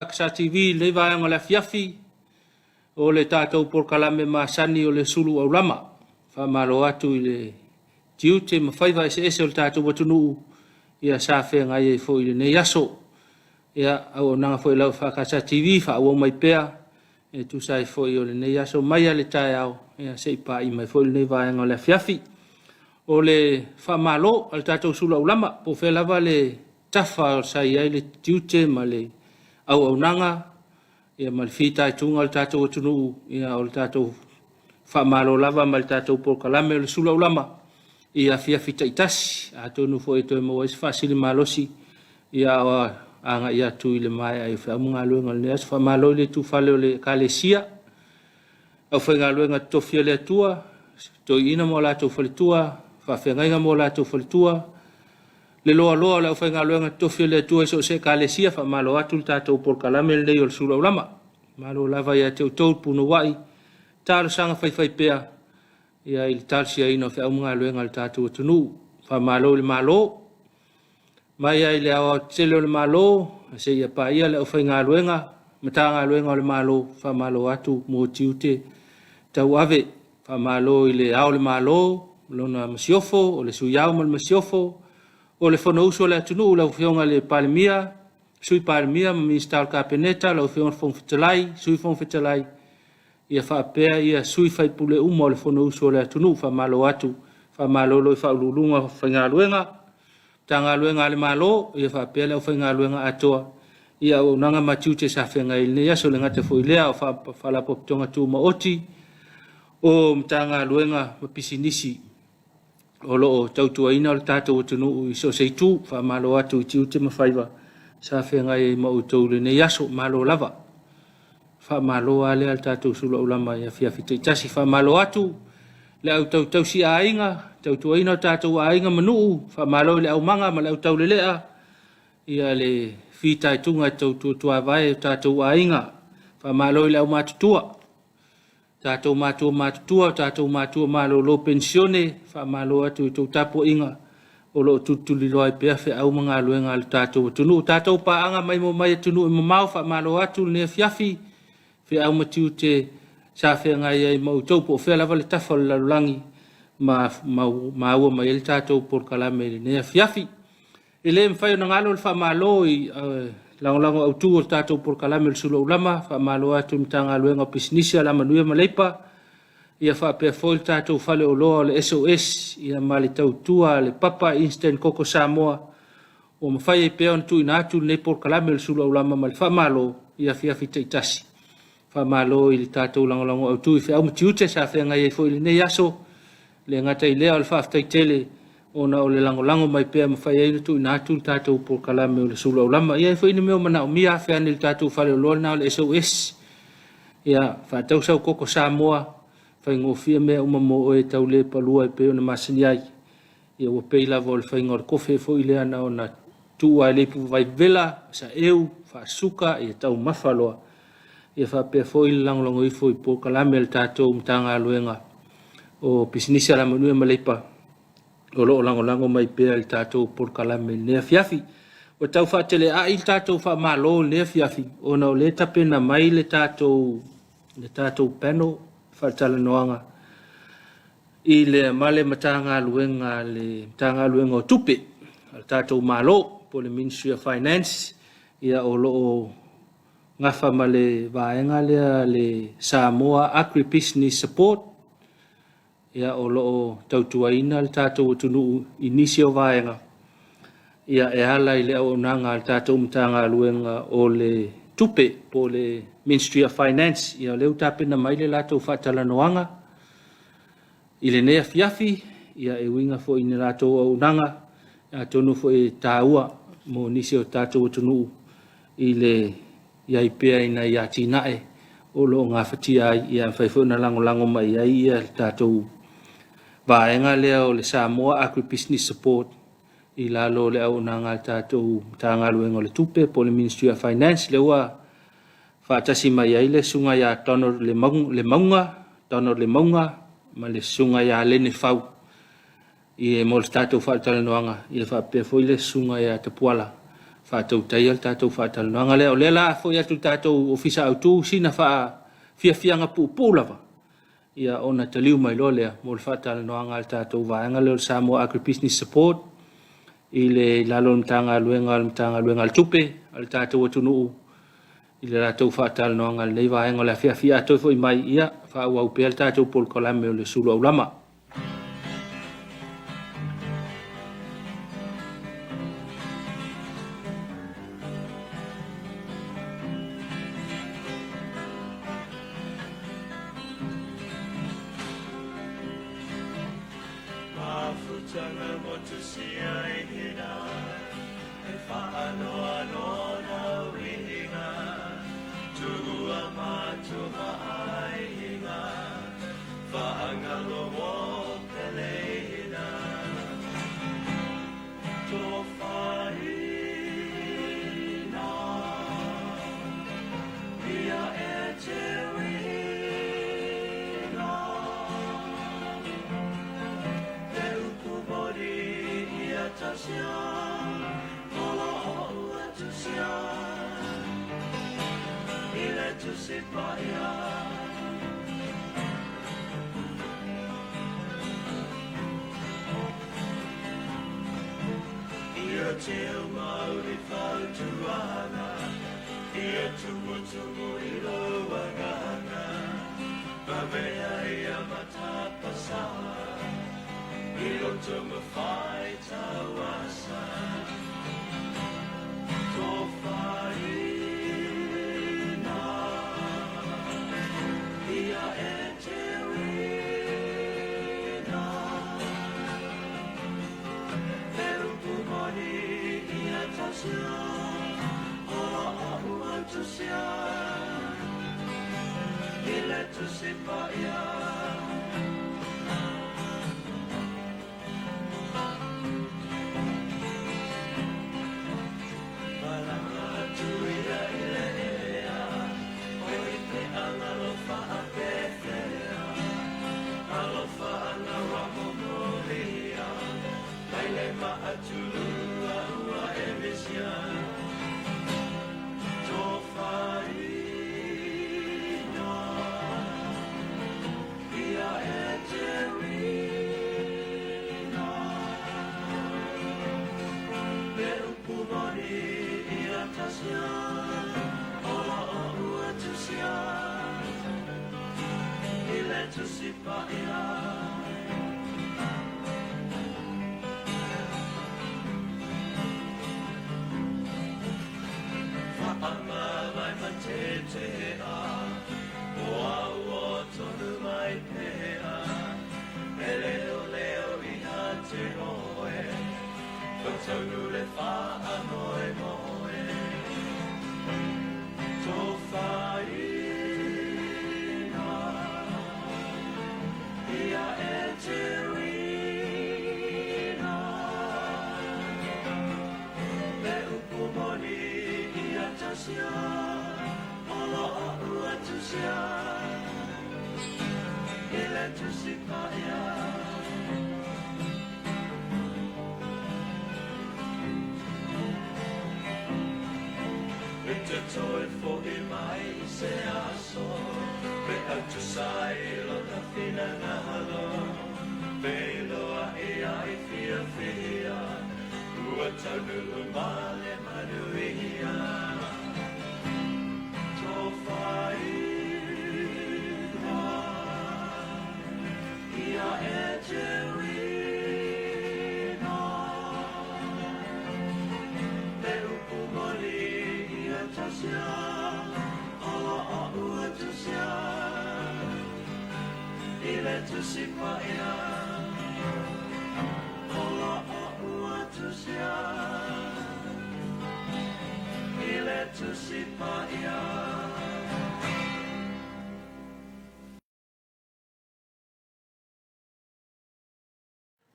EFKS TV le vai ngala Afiafi o le tātou porkalame masani o le Suluaulama fa malo atu i le tiute mawhaiva ese o le tātou watunu ia sa whenga i fo i le ne yaso ia au nanga fo i lau EFKS TV fa au mai pea e tu sai fo i o le ne yaso mai le tai au ia se i pa i mai fo i le vai ngala Afiafi o le fa malo al tātou Suluaulama po fe lava le tafa sai ai le tiute ma le au nanga ia malfita tunga al tātou tunu ia al tātou fa malo lava mal tātou porkalame o le Suluaulama ia Afiafi taitasi a tonu fo e toi mo is fasili malosi ia anga ia tu i le mai ai fa mga luenga le as fa malo le tu fale o le kalesia au fa nga luenga tofia le tua to ina mo la tu fale tua fa fenga mo la tu fale tua le loa le fa nga luenga tofia le tua so se kalesia fa malo atu tātou porkalame le o Suluaulama malo lava ia te tau puno wai talo sanga fai pea ia il talsia ino fa mga luenga le tātou tunu fa malo le malo mai ai le o tele le malo se ia pa ia le fa nga luenga matanga luenga le malo fa malo atu mo tiute tau ave fa malo ile au le malo lona masiofo o le suyao mal masiofo o le fono uso le tunu la fionga le palmia sui palmia minister capeneta la fiona fon fetalai sui fon fetalai ia fa pea ia sui fai pule umo le fono uso le tunu fa malo atu fa malo lo fa lulunga fa nga luenga tanga luenga le malo ia fa pea le fa nga luenga atoa ia o nanga matiute sa fenga ile ia so le ngate fo ile fa la poptonga tu ma oti o mtanga luenga pisinisi o lo tautua ina o tātou tunu i so seitu fa malo atu tiute mawhaiva sa whenga e mautou le ne yaso malo lava fa malo ale al tātou Suluaulama i Afiafi taitasi fa malo atu le au tau si ainga tautua ina o tātou ainga manu fa malo le au manga ma le au tau le lea ia le fitai tunga tautua tua vai o tātou ainga fa malo le au matutua tātou mātua, tātou mātua malo lo pensione, wha malo atu i tau Tapuaiga, o lo tutuli loa i pea whi au mga luenga le tātou tunu. Tātou paanga mai mo mai tunu i mamau, wha malo atu le Afiafi, whi au matiu te sa whenga i mautou po whea lava le tafa le lalulangi, ma ua mai le tātou porkalame le Afiafi. I le mwhai na ngalo le wha malo i lango au tu o tātou porkalame le Suluaulama fa malo atu mtanga luenga pisinisia la manuia maleipa ia fa pe foi tātou fale o loa le SOS ia mali tau tua le papa instant koko Samoa o mawhai e pea tu ina atu le porkalame le Suluaulama ma le fa malo ia Afiafi taitasi fa malo i le tātou lango au tu i au mtiute sa whenga i foi le ne yaso le ngata i lea o le fa aftaitele ona o le lango mai pea mawhai eiru tu ina atu tātou porkalame o le Suluaulama. Ia fo ina meo mana o mia awhea ni tātou whale o loa na o le SOS. Ia whātau sau koko Samoa, whai ngofia mea umamo o e tau le palua e peo na masini ai. Ia ua pei lava o le whai ngor kofe fo i lea na o na tua e leipu vai vela, sa eu, whaasuka, ia tau mawhaloa. Ia whapea fo i lango i fo i porkalame le tātou mtanga luenga o pisinisia la manua maleipa. O lo lango mai pea il tātou porkalame le Afiafi. O tau whaatele a il tātou wha malo le Afiafi. O na o le tapena mai le tātou pano whaatala noanga. I le male matanga luenga o tupe. Al tātou malo po le Ministry of Finance. Ia o lo ngafa ma le vaenga le Samoa Agribusiness Support. Ia o loo tautuaina le tātou tunu inisio vaenga. Ia e ala i le au nanga le tātou mtanga luenga o le tupe po le Ministry of Finance. Ia leu tapena mai le lātou whaatala noanga. I le ne Afiafi, ia e winga fo i ne lātou au nanga. Ia tonu fo i tāua mo nisio tātou tunu i le iai pea ina ia tinae. O loo ngā whatia ia mwhaifo na lango mai ia le tātou vaenga lea o le Samoa Agribusiness Support i lalo le au nanga tātou tanga luenga o le tupe po le Ministry of Finance le ua whaatasi mai ai le sunga ia tonor le maunga ma le sunga ia lene fau I mo le tātou whaatalanoanga i le whapea fo i le sunga e a Tapuala whātou tai al tātou whaatalanoanga lea o le la fo i atu tātou ofisa au tū sina fianga pūpūlava ia ona taliu mai lo lea mo le whaatalanoanga le tātou vaenga leo le Samoa Agribusiness Support i le lalo mtanga luenga le tupe al tātou atunuu i le tātou whaatalanoanga le vaenga le Afiafi atou fo i mai ia whaau pea le tātou Polkolame o le Suluaulama.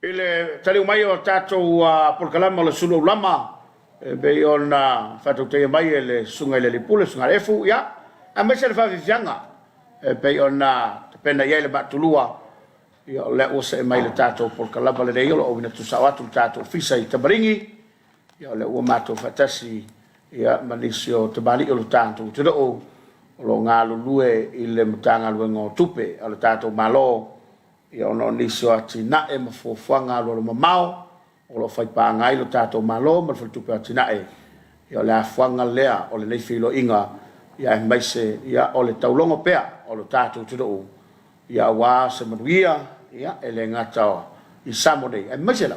Ile tali mai o tātou Polkalama o le Suluaulama be ona whatou te mai le sunga le lipule sunga efu ia a mese le whawhiwhianga be ona te pena iai le batulua ia o le o se mai le tatou polkalama le nei o lo ina tu sa atu tatou fisa i Tamaringi ia o le ua matou fatasi ia manisio te bali o lo tatou te o lo ngalo lue i le mutanga lue ngo tupe o le tatou malo ia ono nisio ati na e mafuafuanga lo mamao o lo fai pa ngai lo tatou malo ma le tupe ati na e ia le afuanga lea o le nei filo inga ia mai se ia o le taulongo pea o lo tatou te o ia wa se manuia ia ele ngata i samone e mai se la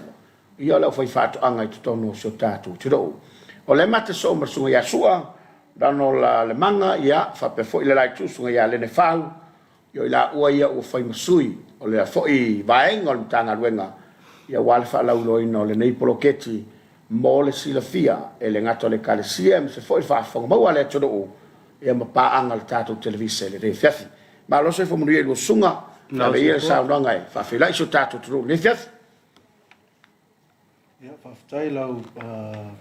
ia le fai fatu anga i tono so tatou te o le mate so ma sunga ia sua dano la le manga ia fa pe fo ile lai tu sunga ia le ne fau yo ila ua ia o fai masui o le fo i vaenga o tanga luenga ia wale fa lau loina le nei poloketi mo le silafia e le ngato le kalesia me se fo i fa fonga maua le todo o ia ma pa anga le tatou televise le fiafi ma lo se fo mo ia lo sunga na le ia sa no ngai fa fila iso tatou todo le fiafi ia fa ftai lau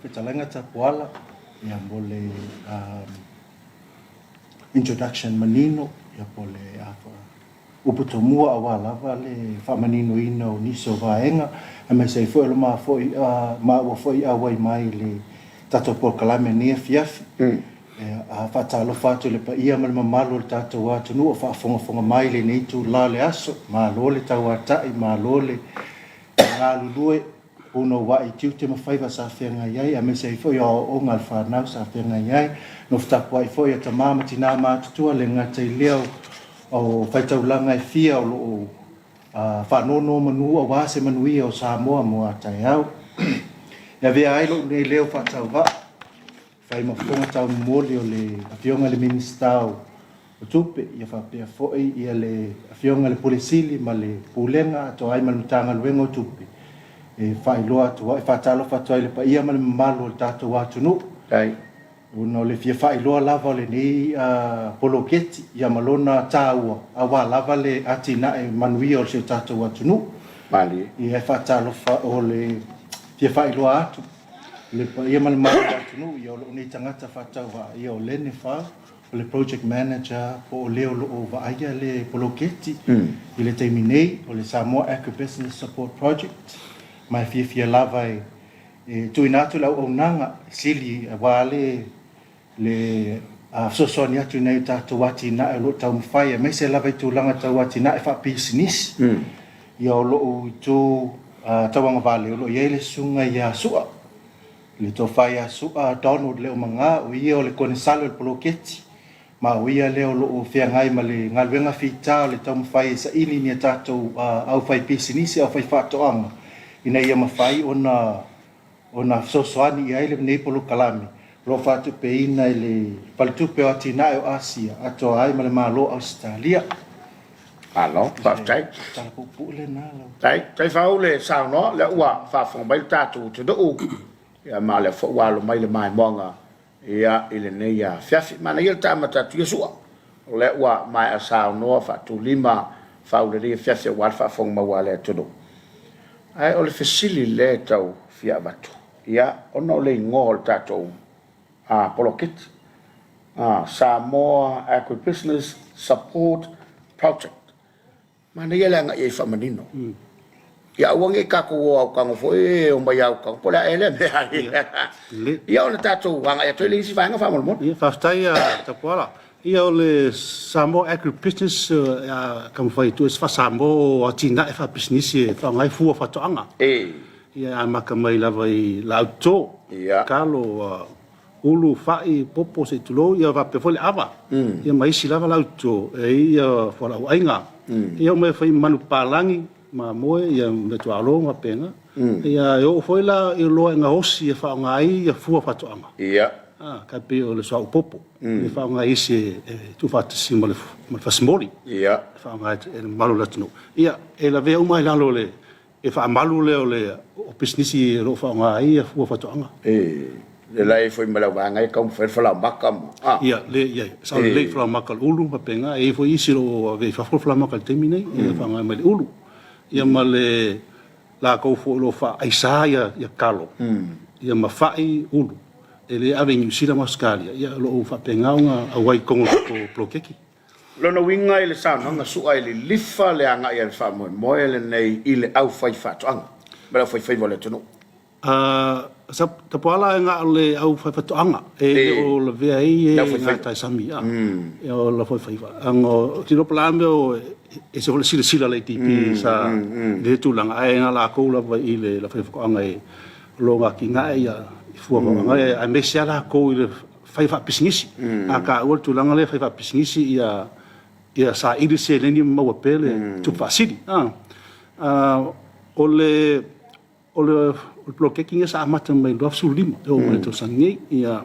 fitalanga tapuala ia mole introduction manino ia pole afa uputomua awala le fa manino ino niso vaenga e me sei foi ma foi ma o foi awai mai le tato por kalame ni Afiafi a fa talo fatu le pa ia mal mamalo le tato wa tunu fa fonga mai le nei tu la le aso ma lo le tawata i ma lo le ngalu due uno wa i tiute ma faiva sa fenga yai a me sei foi o ngal fa na sa fenga yai no fta kwai foi ta mama tina ma tu le ngata i leo o faitaulanga e fia o lo whanono manu o wase manui o Samoa mo atai au. Ia vea ai lo nei leo whatau wa. Whai mafonga tau moli o le awhionga le ministau o tupe. Ia whapea foi ia le awhionga le polisili ma le pulenga ato ai manutanga luenga o tupe. E whai loa atu wa. E whatalo whatua le pa ia ma le mamalo o le tato watunu. Ai. Uno le fia fai loa lava le nei poloketi ia malona tāua awa lava le atina e manuia o se tātou atunu Mali ia whatalo o le fia fai loa atu le ia malemau atunu ia o lo nei tangata whatau wa ia o lene whau o le project manager po o leo lo o waaia le poloketi i le teimi nei o le Samoa Agribusiness Support Project mai fia lava e tuinatu lau o nanga sili wale le sosoni atu nei tātou wati na e lo tau mwhai e mai se lava i tūlanga tau wati na e wha business ia o lo o i tū tauanga vale o lo iei le sunga i a sua le tō whai a sua Donald leo manga o ia o le kone salo le poloketi ma o ia leo lo o whia ngai ma le ngaluenga whita o le tau mwhai e sa ili ni a tātou au whai business au whai whatoanga ina ia mawhai ona sosoani i aile nei polo kalami lo fatu peina ile paltupe o atina o Asia ato ai male malo Australia alo fa tai tapu le nalo tai fa le sa no le wa fa fo mai tatu te do ia ma le fo wa lo mai le mai monga ia ile nei ia Afiafi mana ia tama tatu Yesua le wa mai sa no fa tu lima fa le Afiafi wa fa fo ma wa le todo ai o le fesili le tau fia batu ia ono le ngol tatu poloketi Samoa Agribusiness Support Project mana ia langa ia fa manino ia wangi ka ko au ka ngofo e o mai au ka pola ele me ia ona tatu wanga ia tele si vanga fa mo ia fastai tapuala ia o le Samoa Agribusiness kam fai tu es fa Samoa atina e fa business e fa ngai fu fa toanga ia maka mai lava i lauto ia kalo ulu fai popo se tulo ia va pe fole ava ia mai si lava lauto e ia fola ainga ia mai fai manu palangi ma moe ia me tu alo ma pena ia yo foi la i lo nga osi e fa ngai ia fu fa toanga ia ka pe o le so popo e fa ngai se tu fa si mo le fa smoli ia fa ngai e malu la tino ia e la ve o mai la lo le e fa malu le o le o business i ro fa ngai ia fu fa toanga le lai foi mala wanga e kom fer fala makam ia le ia sa le fala makal ulu pa penga e foi isiro ve fa fala makal termine e fa ngai mele ulu ia male la ko fo lo fa Isaia ia kalo ia mafai ulu ele avenue sila maskalia ia lo fa penga nga awai kongo ko plokeki Lona winga ile sana nga suai le lifa le anga ia fa mo ele nei ile au fai fatoanga. Bela fai vole tonu. Sa tapuala nga le au fatoanga e o le vea i nga tai sami a. E o la fai ango tino plame o e se vole sila le tipi sa le tulanga ai nga la ko la vai ile la fai fatoanga e lo nga ki nga ia fua nga ai me se la ko ile fai fa pisingisi a ka o tulanga le fai fa pisingisi ia sa iri se le ni mau pele tu fasili o bloke kinga sa mata mai do Sulima o mai to sangi ia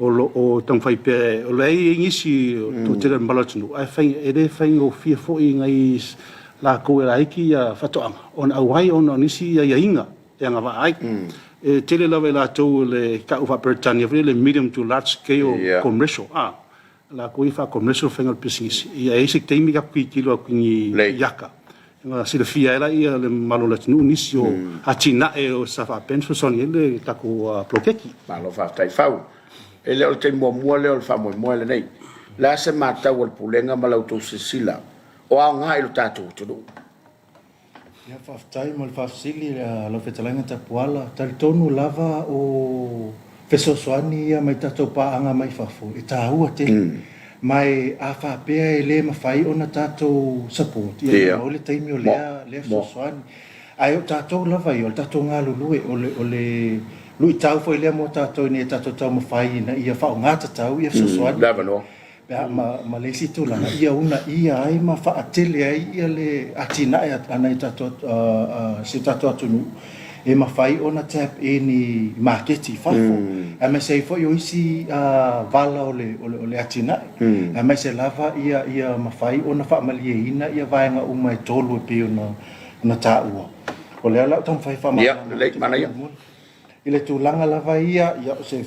o tang fai pe o le ingisi to te malatunu ai fai ere fai o fia fo ngai la ko era iki ia fatoanga on awai on nisi ia inga nga va ai tele la vela to le ka ufa Britannia le medium to large scale commercial la ko ifa commercial final business ia ese temi ka kilo ni yaka nga sila fia ela ia le malola tinu nisio hatina o safa penso son ele ka ko plokeki malo fa tai fau ele o te mo le o fa mo le nei la se mata o pulenga malau to sila o nga ilo tatu tu ia fa tai mo fa sili lo fetalanga tapuala tal tonu lava o fesosoani ia mai tatu pa anga mai fafo e tahua te mai a fa pe le ma fai ona tato support ia o le taimi o le sosoani ai o tato lava i o tato nga lulu o le lui tau foi le mo tato ni tato tau ma fai na ia fa ngata tau ia sosoani lava no ma le situ la ia una ia ai ma fa atele ai ia le atina ia ana tato se tato atunu e ma fai ona tap ini marketi fafo a me sei foi isi vala ole atina a me se lava ia ma fai ona fa malie ina ia vaenga uma e tolu pe ona taua o le ala tam fai fa ma le mana ia ile tu langa lava ia se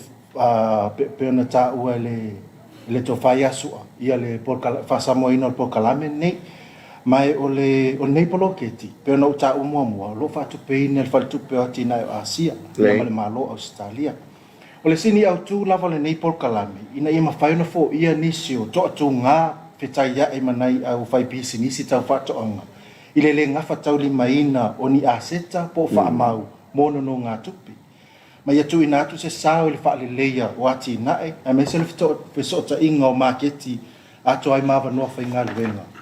pe ona taua le to fai asu ia le por fa samoina por kalame nei mai o nei poloketi pe no ta mo lo fa tu pe nel fa tu pe atina Asia le malo Australia o le sini au tu lava le nei pol kalame ina ia mafai no fo ia nisio to tu nga fetai ia e manai au fai pisi nisi tau fa to anga ile le nga fa tau li maina oni aseta po fa mau mono no nga tupi mai tu ina tu se sao le fa le leia o atina e me se le fito pe so ta inga o marketi ato ai mava no fa inga luenga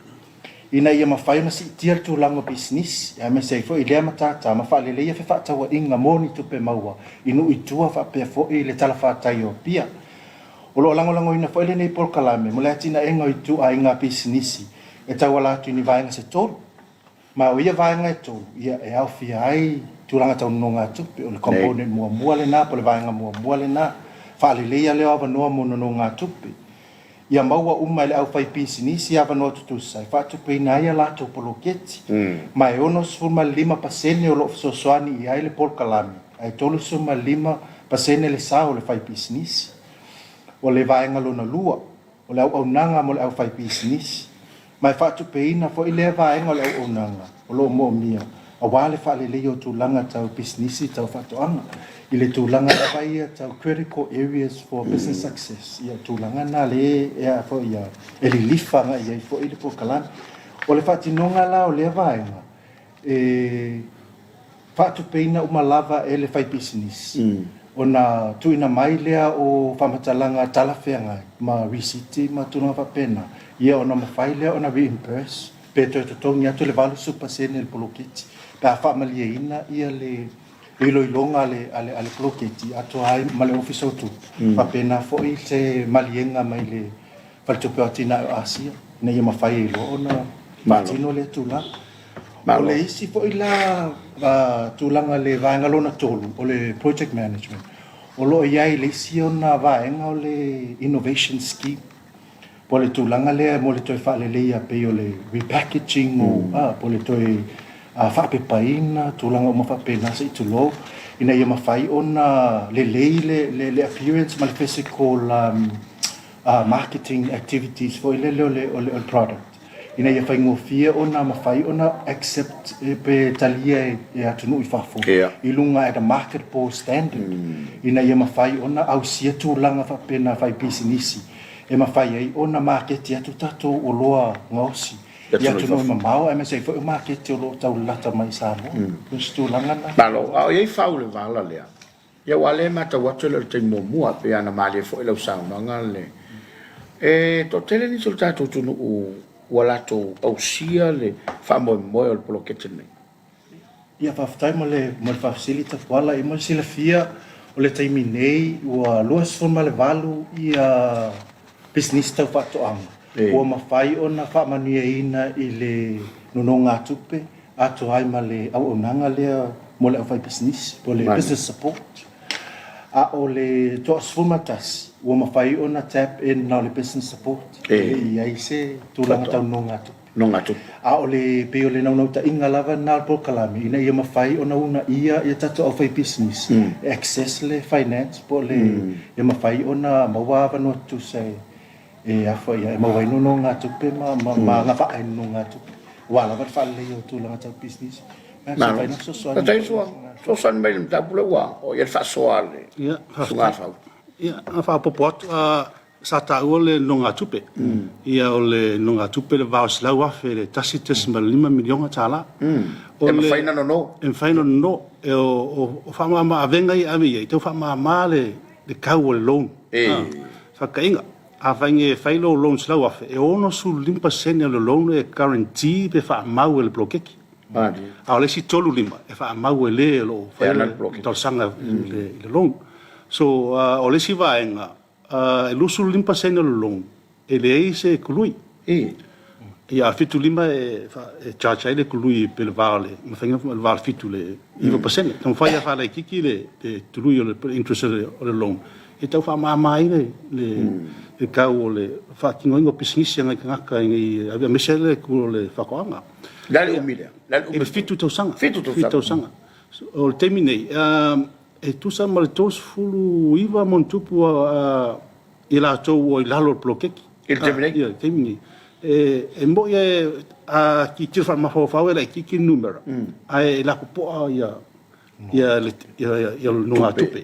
ina ia mafai na si tiar tu lango business ya me sei fo ile matata ma fa le ia fa tawa inga moni tu pe maua inu itua fa pe fo ile tala fa tayo pia o lo lango ina fo ile nei por kalame mo le tina enga itu a inga business e tawa la tu ni vai nga se tol ma o ia vai nga to ia e au fi ai tu langa tau nonga tu pe o le component mo le na po le vai nga mo le na fa le ia le ava no mo no nga tu pe ia maua uma le au fai pisinisi ava no tu sai fa tu pe na ia la tu poloketi mai ono suma 5% o lo sosoani ia le por kalami ai tolu suma 5% le sao le fai pisinisi o le vai ngalo na lua o le au nanga mo le au fai pisinisi mai fa tu pe ina fo ile vai ngalo au nanga o lo mo mia o wale fa le leo tu langa tau pisinisi tau fa to anga ile tu langa vai tau critical areas for business success ia tu langa na le ia fo ia ele lifa nga ia fo ile por kalan o le fati nonga la o le vai nga fa tu peina uma lava ele fai business ona tu ina mai lea o famatalanga talafenga ma visiti ma tu no fa pena ia ona ma fai lea ona reimburse peto to tongia tu le valo super sene el polokiti pa fa malia ina ia le ilonga ale ploketi ato ai male office tu pa pena fo i se malienga mai le falto peatina Asia ne ia mafai lo ona matino le tula o le isi fo ila tulanga le vanga lona tolu o le project management o lo ia le isi ona vaenga o le innovation scheme po le tulanga le mo le toi fa le ia pe o le repackaging o po le toi fa pe paina tulanga mo fa pena se tulo ina ia mafai ona le appearance mal physical marketing activities for le product ina ia fai ngofia ona mafai ona accept pe talia e atunu I fafo ilunga at a marketable standard ina ia mafai ona au sia tulanga fa pena fai business e mawhai ai ona maketi atu tatou o loa ngaosi. Ia tu no mamao e me sei fo maketi o lo tau lata mai Samoa. Stu langana. Malo, au ei fau le vala lea. Ia wale mata watu le te mua pe ana mali fo le sauna ngale. E to tele ni sul tatou tunu u wala to au sia le fa mo o polokete nei. Ia whaftai mo le whafsilita wala i mo sila fia o le taimi nei ua luas fon ma le valu ia business tau whatoanga. Ua mawhai o na whamanuia ina i le nononga tupe ato ai ma le au onanga lea mo le awhai business po le business support. A o le toa sfumatas ua mawhai o na tap in na le business support. Ia i se tūlanga tau nonga tupe. Nonga tupe. A o le peo le naunau ta inga lava na po kalami ina ia mawhai o na una ia tato awhai business. Access le finance po le ia mawhai o na mawawa no tu se e afa ia mawai no nonga tupe ma nga whaai no nonga tupe. Wala wat whale o tūlanga tau business. Tatai so san mai le tapula wa o ia whasoa le. Ia, sunga whau. Ia, whapopo atu sa tāua le nonga tupe. Ia o le nonga tupe le vau silau afe le tasi 5 milionga tāla. E mawhaina no no. E mawhaina no no. E o whamama avenga i ame i tau whamama le kau o le loan. Whakainga. A whainge whailo loan silau afe. E ono su 5% le loan e guarantee pe whamau e le blokeki. A o le si tolu 5 e whamau e le lo talsanga le loan. So o le si vaenga e lusu 5% le loan e le ei se kului. Ia fitu 5 e charge ai le kului pe le vale. Ma whainga le vale fitu le 5%. Tau whaia whala i kiki le tului o le interest o le loan. E tau whamamai le kau o le whakingoingo pisingisi angai ngaka i avia mesele kuro le whakoanga. Lale umilea. E fitu tausanga. Fitu tausanga. O le teimi nei. E tusa ma le tos fulu iwa montupu i la tau o i lalo plokeki. Il teimi nei? Ia, teimi nei. E mo ia ki tira wha mawhawhau e la ki numera. E la kupoa ia nunga tupe.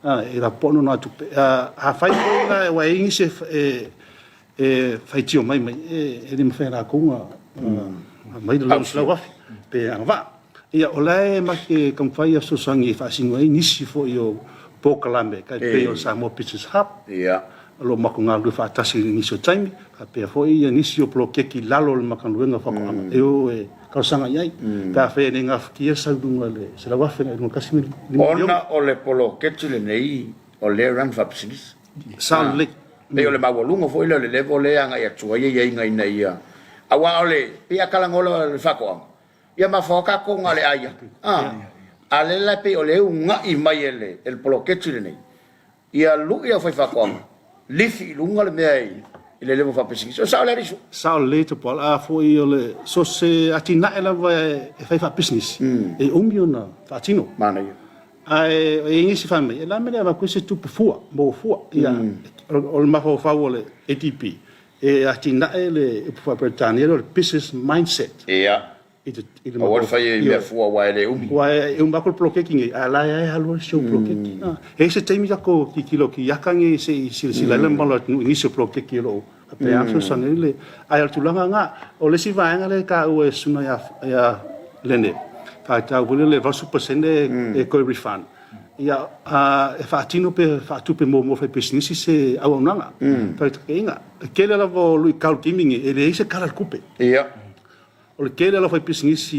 E la pono nunga tupe. A whai koe la e wa ingi se whai tio mai e ni mwhai la konga mai de lau slau afi. Pe anga wā. Ia o lae ma ke kamwhai a sosangi e whaasingo e nisi fo i o Pokalame. Kai pe o Samoa Business Hub. Ia. Alo mako ngā lue whaatasi nisi o taimi. Ka pea fo i a nisi o plokeki lalo le makanuenga whakoanga. E o e kausanga iai. Ka whea ne ngā whakia saudunga le se lau afi ngai kasi mi. Ona o le plokeki le nei o le ran whapisinis. Sao le. Pe o le mawalunga fo i le levo le anga ia tua ia ngai na ia. Awa o le pia kalangola le whakoanga. Ia mawhaka ko ngā le aia. A le la pe o le unga i mai ele el plokeki le nei. Ia lu ia whai whakoanga. Lifi lunga le mea i le levo whapisinis. O sao le risu? Sao le te pol a fo i o le so se atina e lawa e whai whapisnis. E umi o na whaatino. Mana ia. E ingi si whamei. E la mene a koe se tupe fua. Mo fua. Ia o le maho whau o le ATP. E atina e le Britania o le business mindset. Ia. O wale whai e mea fua wa ele umi. Wa e umbako le plokeki ngai. A lai ai halua show plokeki. E se teimi ako ki kilo ki yakangi se sila le malo nisi o plokeki lo. Pe amso sangi le ai altulanga nga. O le si vaenga le ka ue suna ya lene. Ka tau wile le 20% e koe refund. Ia e whaatino pe whaatupe mo whai business se au nanga. Pai take inga. Kele la vo lui kaul kimingi e le se kala kupe. Ia. O le kele la whai business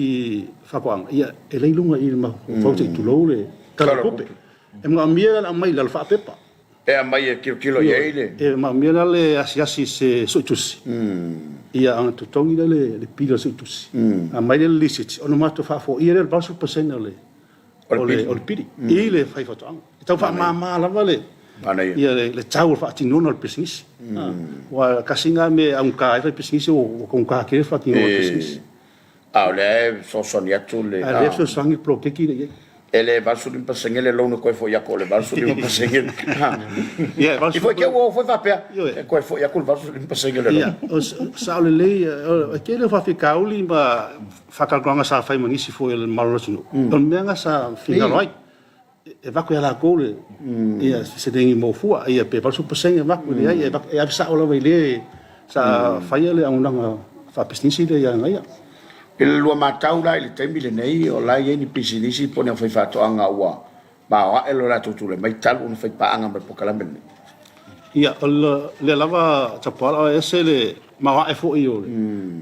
whakoanga. Ia e leilunga i ma whaute i tulou le kala kupe. E mga mia la mai la whaapepa. E a mai e kilo i eile. E mga mia le asiasi se soitusi. Ia ang tutongi le pila soitusi. A mai le lisiti. Ono mato whaafo. Ia le 20% o le piri. I le whai whatoanga. I tau wha maa lava le. Ia le tau whaatinona le business. Wa kasinga me ang kai whai business o kong kākere whaatino le business. A le sosoni atu le. A le sosoni plokeki le. Ele valsu limpa sengele lono koe fo yako le valsu limpa sengele. I foi que o foi vapea. Koe fo yako valsu limpa sengele. Ia, o sao le lei, ke le fa fikauli ma whakalgranga sa whai mangisi fo ele marotino. O meanga sa fingaroi. e vaku ala kole ia se dengi mo fua ia pe pa super seng vaku ia ia sa ola vele sa faia le unanga fa business le ia ngai ele lua matau la ile temi le nei o la ye ni business pone fa fa to anga wa ba wa elo la tu le mai tal un fa pa anga po kala men ia le lava tapala ese le ma wa e fo io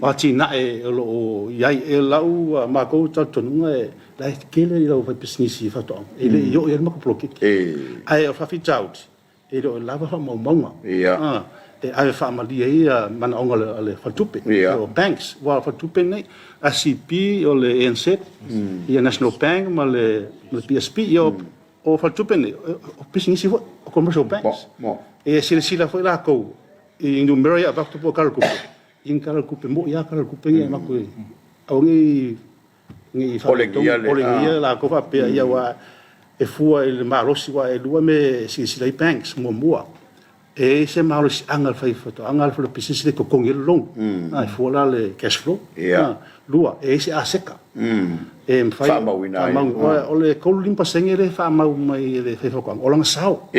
pa tina e lo ia e lau ma ko ta tonunga e la kele ilo fa business fa to ele io ia ma ko bloki ai fa fit out ele lava fa mo ia e ai fa malia ia mana onga le fa tupe o banks wa fa tupe nei ACP o le ENZ ia National Bank ma le PSP io o fa tupe nei o business o commercial banks e sila foi la ko e numero ia va tu po kal kupe in kal kupe mo ia kal kupe ia ma ko au ngi fa ole la ko fa pe ia wa e fua il marosi wa e lua me sila banks mo e se marosi angal fa foto angal fa business le ko kongel long ai fua le cash flow lua e se aseka e mfai fa mawina ole ko limpa sengere fa mau mai le fa ko olang sao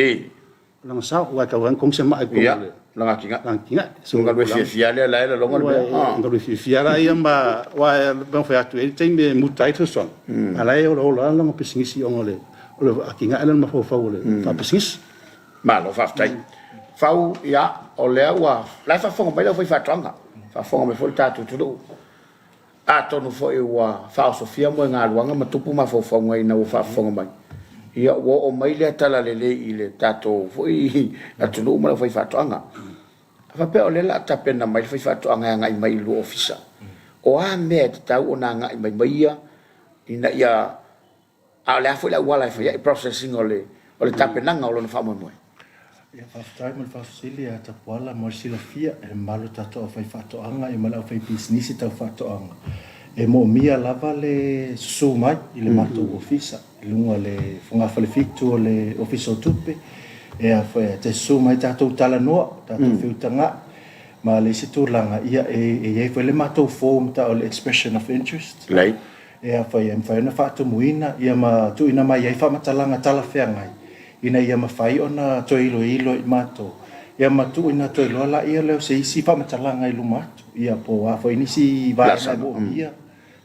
lang sao wa ka wan kong se mai ko le langa kinga sunga we fia le la longa le ngalo fia la ia ma wa ben fa atu e tem mutai to son ala e o la lang business o le kinga ala ma fa le fa business ma lo fa tai fau ia o le wa la fa fonga mai lo fa tonga fa fonga me fo tatu tu a tonu fo e wa fa sofia mo nga luanga ma tupu ma fo fonga ina fa fonga mai ia o mai le tala le ile tato foi atu no ma foi fatoanga fa pe o le la ta pena mai foi fatoanga ngai mai lu ofisa o a me ta una ngai mai ia ina ia a le foi la wala foi processing o le ta pena nga o lo fa mo ia fa time fa silia ta wala mo sila fia e malu tato foi fatoanga e mala foi business ta fatoanga e mo mia lava le sumai ile mato ofisa lunga le funga fale fitu le office tupe e a foi te sumai tato tala no tato fiutanga ma le situlanga ia e foi le mato form ta le expression of interest lei e a foi em foi na fatu muina ia ma tu ina mai ia fa matalanga tala feangai ina ia ma fai ona toilo i mato ia ma tu ina toilo la ia le se isi fa matalanga i lumato ia po a foi ni si va sa bo ia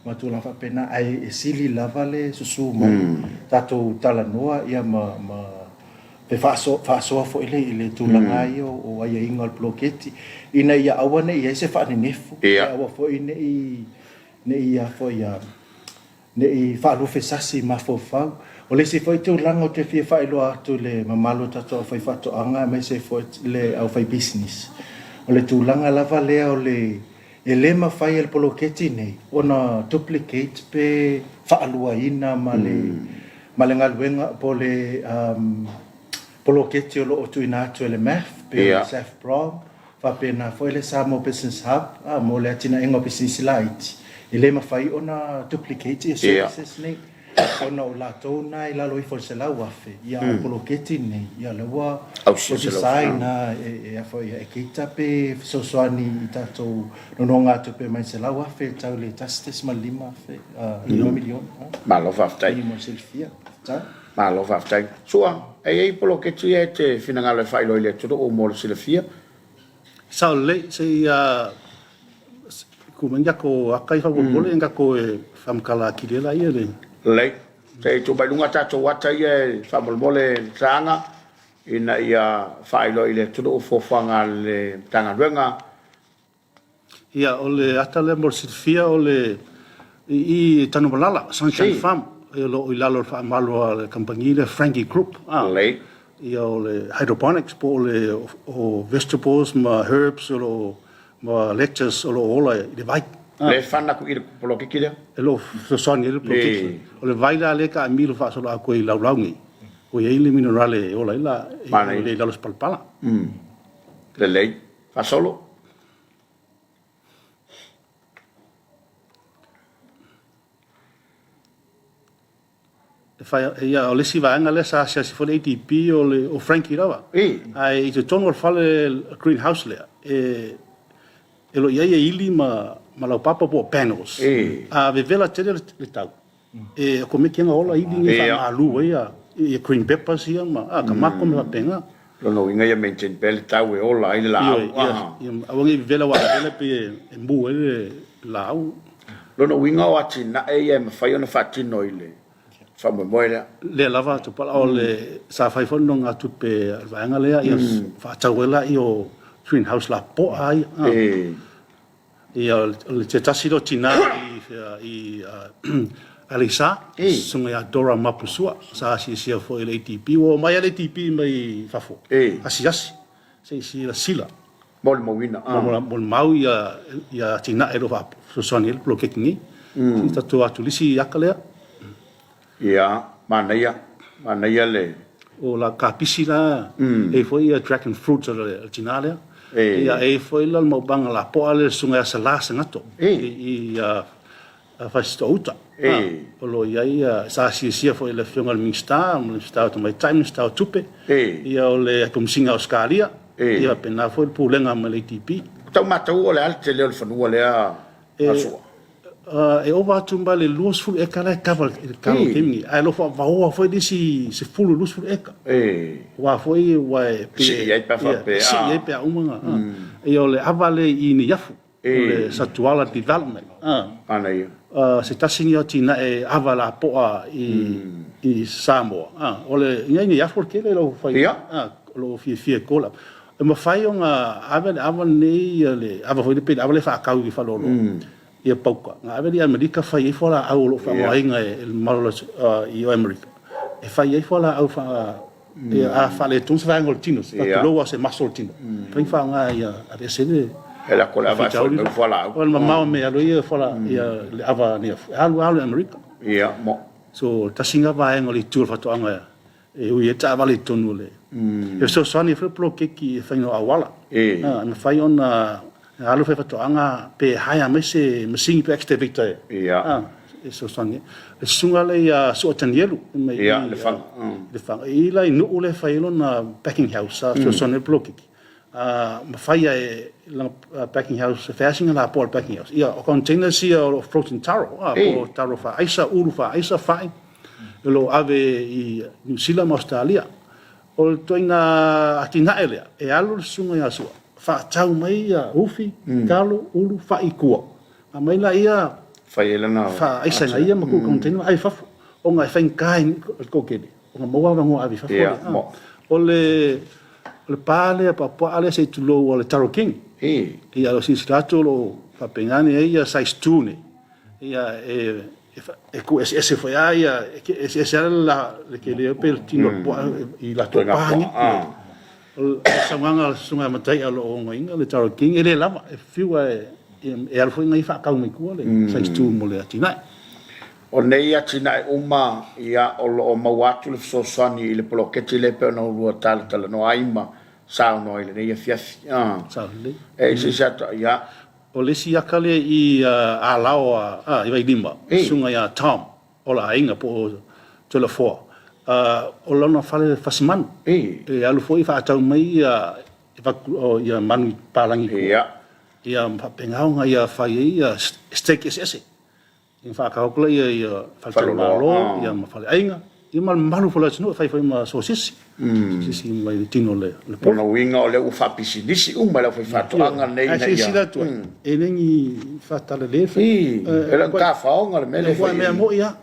ma tu la fa pena ai sili lava le susu ma tato tala noa ia ma pe faso fo ile tu langa io o ai ingol bloketi ina ia awane ia se fa ni nefu ia wa fo ine ia fo ia ne i fa lu fesasi ma fo fa o le se foi tu langa o te fia fa ilo atu le mamalo tato fa fa to anga me se foi le au fa business o le tu langa lava le o le e le ma fai el poloketi nei ona duplicate pe faaluaina ma le ngaluenga po le poloketi o lo tuina atu ele math pe self prom fa pena foi le Samoa business hub mo le atina engo business light e le ma fai ona duplicate services nei ona o la tona i la loi for se la wafe ia poloketi nei ia le wa o design e a foi e kita pe so soani tato no nga to pe mai se la wafe tau le tastes ma lima fe 1 milion ma lo fa tai mo selfia ma lo fa tai sua e poloketi e te finanga le fai lo ile to o mo selfia sa le se ku menga ko akai fa bole nga ko fam kala kilela ia le lei te tu bai lunga tato wata ia fa mole sanga ina ia failo ile tu fo fanga le tanga wenga ia ole atale mor silfia ole i tanu balala sunshine farm lo ilalo fa malo le compagnie de Frankie Group lei ia ole hydroponics po le o vegetables ma herbs ma lettuce o ola de vai le fanna ku ir polo ke kile lo so son ir polo ke o le vai la le ka mil fa so la ko i laungi o ye le minerale o la le la los palpala le lei fa solo fa ia o le si va nga le sa si fo le ATP o Frankie Rava ai te tono fa le greenhouse le e lo ia ili ma la papa po panels a vevela tele le tau e come que nga ola ili ni fa malu ia ia green peppers ia ma kamako me penga Lono inga ia maintain pele tau e ola i la ia awangi vela wa vela pe mbu ele lau Lono winga o ati na e ia mawhai ona whatino i le whamoe moe le lava tu pala o le sa fai fono ngā tupe vaenga lea ia whatauela i o greenhouse la po ai ia le te tasiro tina i Alisa, sunga ya Dora Mapusua, sa si fo le ATP, o mai le ATP mai fafo. Asi, si la sila. Mol mawina. Mol mau ya tina ero fa so sonil bloke kingi. Ta to atulisi yakalea. Ya, mana ya le. O la kapisi la e fo ia dragon fruits o tina le. Ia e fo ila mo banga la po ale sunga ya sala ngato. Fast outa. Olo ia sa si fo ile fiona minsta, minsta to mai time minsta tupe. Ia ole komsinga Australia. Ia pena fo il pulenga ma le TP. Tau mata o le alte le fanua le a aso. E ova tumba le losful e kala kaval kemi. Ai lo va fo disi se fulu losful eka. Wa fo i wa pe. Si ia pa fa pe. Si ia pe umanga. E ole avale i ni yafu. Le satuala development. Ana ia. Se tasingi o tina e avala poa i Samoa. Ole ngai ia for kele lo fai. Lo fie kola. E ma fai onga ava nei le ava foi pe ava le fa kau i fa lolo. Ia pauka. Nga ava di Amerika fai e fola au lo fa moinga e malo i Amerika. E fai e fola au fa e a fa le tons va ngol tinos. Fa lo se masol tino. Fai fa nga ia a resede Ela kola vai foi fola. O mamma me alo ia fola ia le ava ni alu Amerika. Ia mo. So tasinga vai ngoli tur fa to anga e u ia ta vale tonu le. E so sani fo pro ke ki fa no awala. Na fa ona alu fa to anga pe haya me se machine pe excavator. Ia. E so sani. E sunga le ia so tanielu. Ia le fa. Le fa i la no le fa na packing house so sani pro ke ma faia e la packing house fashion la por packing house ia o container si o frozen taro o taro fa aisa uru fa aisa fai lo ave i New Zealand Australia o toina atina ele e alu sunga ia sua fa tau mai ufi kalo uru fa ikua a mai la ia fa ele na fa aisa na ia ma ku container ai fa o ngai fa kai ko kele o mo wa ngo ave fa o le pale pa ale se tu lo le Taro King e alo si strato lo fa pengani e ia size 2 ne ia e ku ese foi ia ese la le che le per tino i la to pani o samanga sunga matai alo o inga le Taro King e le lama e fiu e al foi ngai fa ka mi ku le size 2 mo le atina o nei atina uma ia o mawatu le sosani i le poloketi le pe no lua tala no aima sao no ile nei Afiafi sao le e se sa ia o le si akale i alao i vai lima sunga ia Tom o la inga po to le fo o lona fale fasiman e alu foi fa tau mai ia manu palangi ia pengao ia fai ia steak ese in fa ka okla ia falta malo ia ma fale ainga ia mal malu fola sino fai ma sosis sisi mai tino le no winga o le u fa pisidisi ma la fai fatto anga nei nei ia e nengi fatta le e la ka fa onga le mele foi me mo ia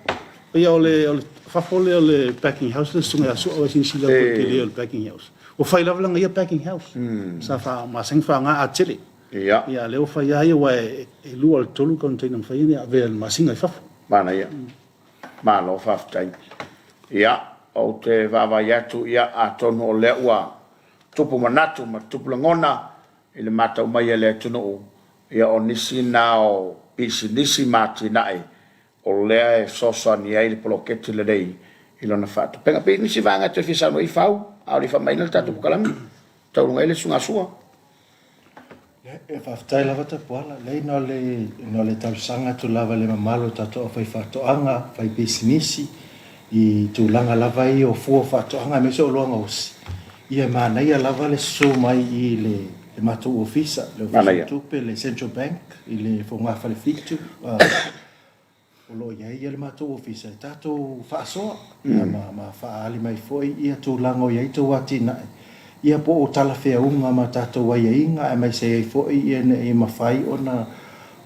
ole fa fole le packing house le sunga so o sin sila ko le packing house o fai la langa ia packing house sa fa ma sing fa nga a chile ia leo fa ia wa e lu al tolu container fa ia ve al masinga fa mana ia ma lo fa tai ia o te va ia tu ia a tono le wa tupu manatu ma tupu ngona ile mata mai le tuno ia o nisi na o pisi nisi mati nai o le soso ni ai le poloketi le dei ilo na fa penga pe nisi vanga te fisa no i fau a le fa mai na tatu kalam tau ngai le sunga sua e fa tai lava ta poala le no le tau sanga tu lava le mamalo tato fai fato anga fai business i tu langa lava i o fu fato anga me so longa os ia mana ia lava le so mai i le matu office le office tu pe le central bank i le fonga fa le fitu o lo ia ia le mātou ofisa tātou whaasoa ma whaali mai foi ia tūlanga o iai tau atina ia po o tala whea unga ma tātou ai inga e mai se ei foi ia ne i mawhai ona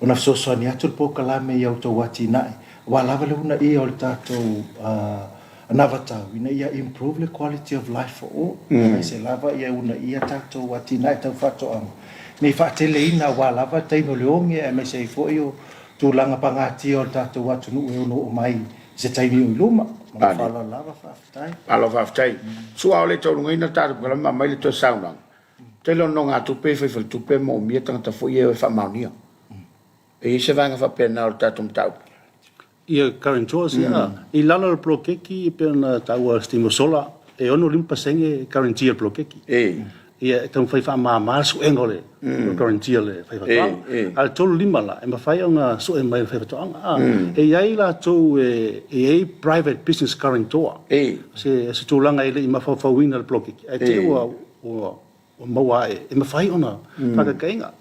whasosani atu po kalame iau tau atina wa lava le una ia o le tātou anavatau ina ia improve the quality of life for all mai se lava ia una ia tātou atina e tau whatoanga nei whaatele ina wa lava teino leonge e mai se ei foi o tūlanga pangati o tātou atu nu e ono o mai se taimi o iluma. Ma whala lava whaftai. Alo whaftai. Sua o le taurunga ina tātou kalama mai le toi saunang. Te lo no ngā tupe whaiwhal tupe mo mia tangata fo ia e whamaunia. E se vanga whapena o tātou mtau. Ia karentoa ia. I lala le plokeki i pena tau a stimo sola e ono limpa senge karentia plokeki. Ia tau fai fa ma su engole karentia le fai fa al tolu lima la e ma fai nga su e mai fai fa e ai la tu e private business karentoa se tulanga ile ma fa wina le plokeki e te o maua e ma fai ona fa ka kainga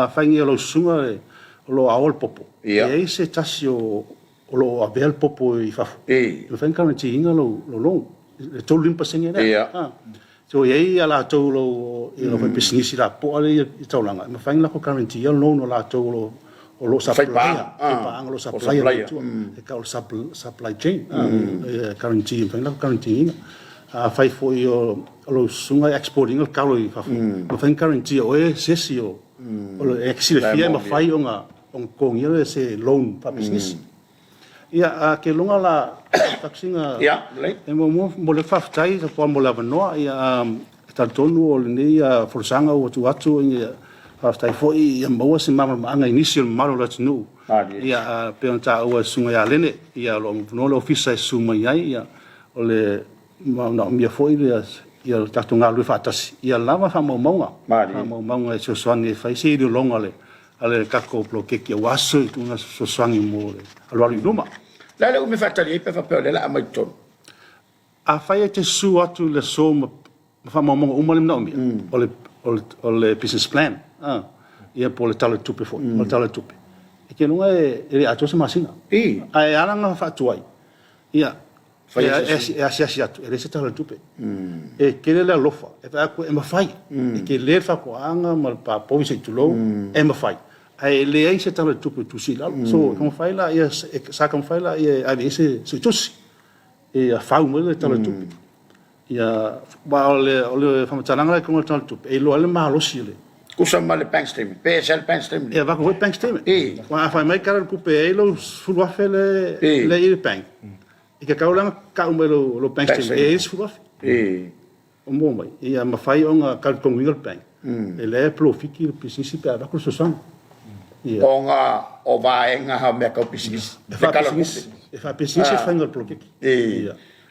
fai ngi lo sunga lo awol popo e se tasio lo avel popo i fa e fai karentia inga lo le tolu limpa senge na so ye ala tolo e lo business la po ale i taulanga ma fai la ko currency ya no la tolo o lo supply pa anglo supply e ka supply chain currency fai la currency fai fo yo lo sunga exporting ka lo i fa ma fai currency o e sesio o lo exile fia ma fai onga on kong ye se loan pa business ia ke longa la taksinga e mo le faftai sa po mo la vanoa ia tonu o le ia forsanga o tu atu ia faftai foi ia mo se mama anga initial malo la tunu ia peonta o sunga ya lene ia lo no le ofisa suma ia o le no mia foi ia tatunga lu fatasi ia lava fa mo monga e so soani fai se di longa le ale kako plokeki waso tu na so soangi mo alo ali luma la le me fatali e pe fa pe la mai ton a fai te su atu le so fa mo uma le no o le business plan ia po le tala tupe fo o tala tupe e ke lunga e ato se masina ai ala nga fa tuai ia fai e asia atu e se tala tupe e ke le lofa e fa ko e ma fai e ke le fa ko anga mal pa po se tulo e ma fai ai le ai se tala tupe tu si la so como fai la ia sa como fai la ia ai se tusi e a fa mo le tala tupe ia ba ole fa matalanga ko tala tupe e lo ale ma lo si le kusa male bank statement PSL bank statement ia va ko bank statement wa fa mai kara ku pe lo fu le le bank e ka kaulanga ka o lo bank statement e fu o mo mai ia ma fai onga kal Congregational bank e le profiki le business pe va ko so sang onga o vaenga ha me ka business e fa business fa ngol plokeki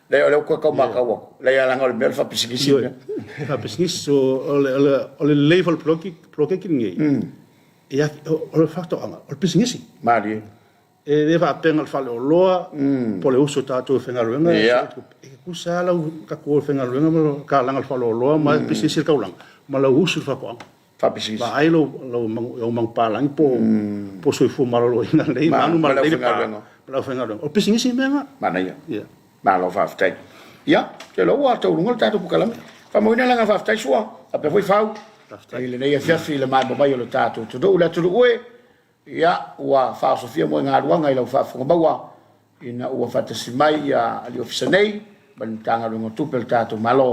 le ko ma ka wo le ala ngol me fa business fa business so o le level plokeki ngi ia o le facto anga o business mari e le va pengal fa lo loa po le uso tato fengaluenga e ku sala ka ko fengaluenga ka langal fa lo loa ma business ka ulang ma la uso fa ko fa business ba ai lo mang palang po so fu malo ina le manu mal le pa fengaluenga o business menga mana ia ma lo fa ftai ia te lo wa to ngol tato pukalam fa mo ina langa fa ftai sua a pe foi fau ile nei Afiafi le mai mai lo tato to do la to ue ia wa fa sofia mo nga ruanga ila fa fonga bawa ina ua fatasi mai ia ali ofisa nei bantanga lo tupel tato malo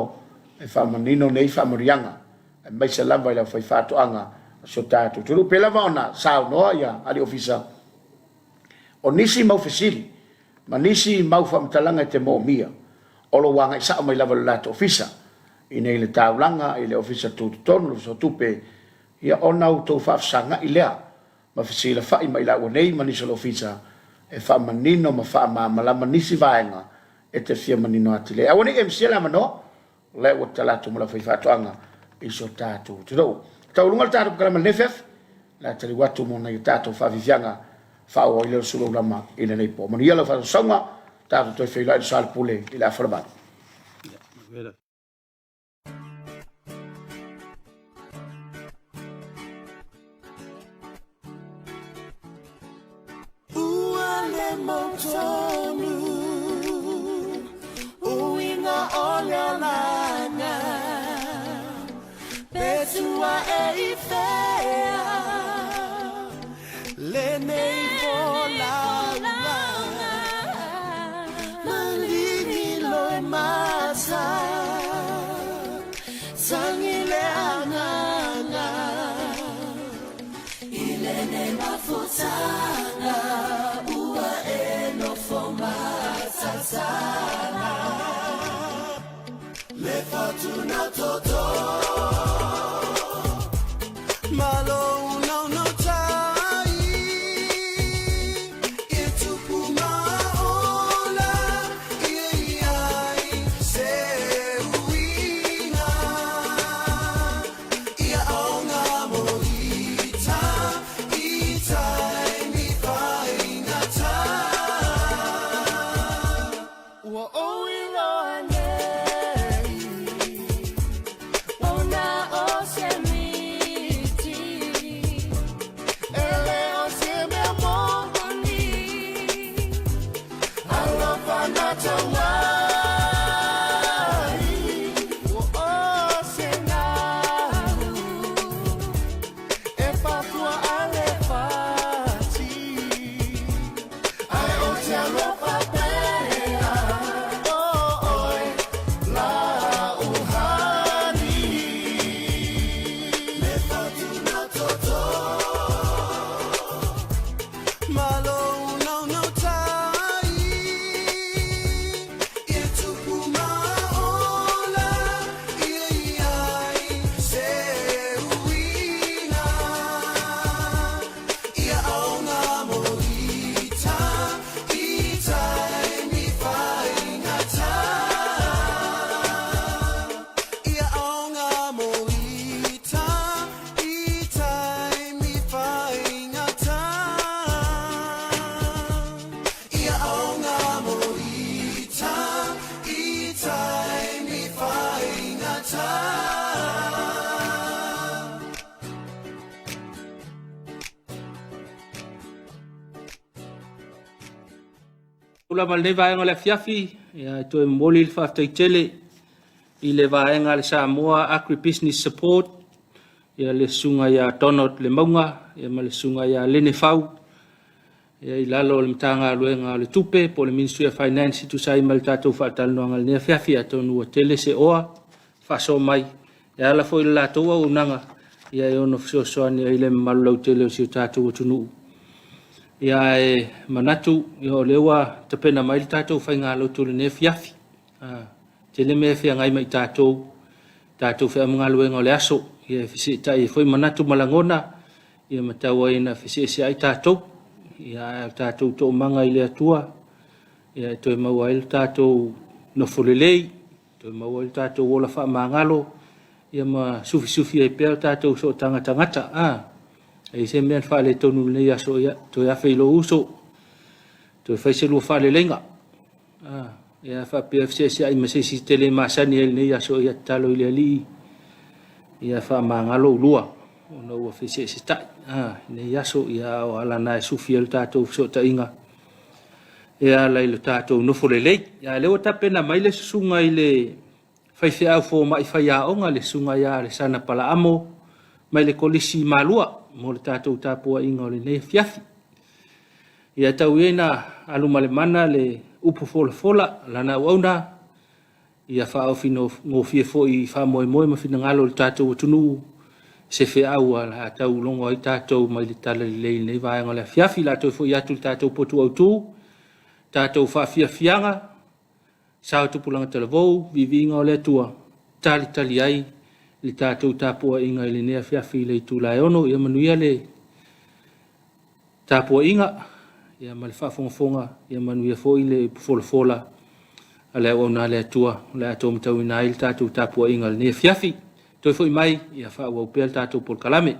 e fa manino nei fa morianga e mai se lava ila fa fato anga so tato tu pela vona sa no ia ali ofisa onisi mau fesili manisi mau fa mtalanga te mo mia olo wanga sa mai lava lato ofisa ina ile taulanga ile ofisa tu tonu so tupe ia ona auto fa sanga ilea ma fisila fai mai la nei manisa ofisa e fa manino ma fa ma la manisi vaenga e te fia manino atile a woni MC la mano le o tala tu la fa toanga i so tatu tu tau lunga tatu kala nefef la tali watu mo na tatu fa vivianga fa o ile Suluaulama ina nei po mani la fa songa tatu to fe la sal pule ila forma mautonu uinga olelanga Besua eifea Lene volanga Malini loe masa Sangile anganga Ilene mafutanga Ua eno foma sasana Le fortuna toto Malo no no tai Itupuma ola Iai se uina Ia aonga moita Itai mi whaingata Ua oilo anei Ona o se miti Ele o se me mongoni Alofa na tawai Ua o se nahu E papua ale fati Ai o te alofa pea Oi la uhani Le fatuna toto Malo no no tai Itupuma ola Iai se uina Ia aonga moita Itai mi whaingata Ia aonga moita Itai mi whaingata Ia aonga moita Itai mi whaingata Ula mal nei vaenga le Afiafi, ia to e moli le whaftaitele i le vaenga le Samoa Agribusiness Support, ia le sunga ia Donald le maunga, ia ma le sunga ia Lene Fau, ia i lalo le mtanga luenga le tupe, po le Ministry of Finance tu sai mal tatou whaataloanga le ne Afiafi ato nua tele se oa, whaso mai, ia ala fo i la toa unanga, ia e ono fsiosoani i le malulau tele o si o tatou atunu. Ia e manatu i o lewa te pena mai le tātou whainga lautu le ne Afiafi. Te le mea whia ngai mai tātou whia mga luenga o le aso. Ia e whisi tai e whai manatu malangona. Ia matau aina whisi e se ai tātou. Ia tātou tō manga i le atua. Ia e toi maua i le tātou no fulelei. Toi maua i le tātou ola wha mangalo. Ia ma sufi e pēr tātou so tangata. E se mea whale tonu nei aso ia, to ia whailo uso, to whaise lua whale lenga. Ia whapea fsesi ai masesi tele masani el nei aso ia talo ili ali, ia wha mangalo lua, ona ua fsesi tai. Nei aso ia o ala nae sufi el tātou so ta inga. Ia lailo tātou nofo le lei. Ia leo tapena mai le susunga i le whaife au fo mai whaiaonga le sunga ia le sana pala amo, mai le kolisi malua, mo le tātou Tapuaiga o le nei Afiafi. Ia tau iena aluma le mana le upu fola lana uauna, ia whaofino ngofie fo i whamoemoe ma finangalo le tātou atunu se wheau a tau longo ai tātou mai le tala le lei nei vaenga le Afiafi, la tau fo i atu le tātou potu autu, tātou whaafiafianga, sao tupulanga talavou, vivinga o le atua, tali ai, le tātou Tapuaiga i le ne Afiafi le tūlai ono, ia manuia le Tapuaiga, ia ma le whaafongafonga, ia manuia fo i le fola a le ona le atua, le ato matau ina i le tātou Tapuaiga le ne Afiafi, toi fo i mai, ia whaau pēl tātou por kalame.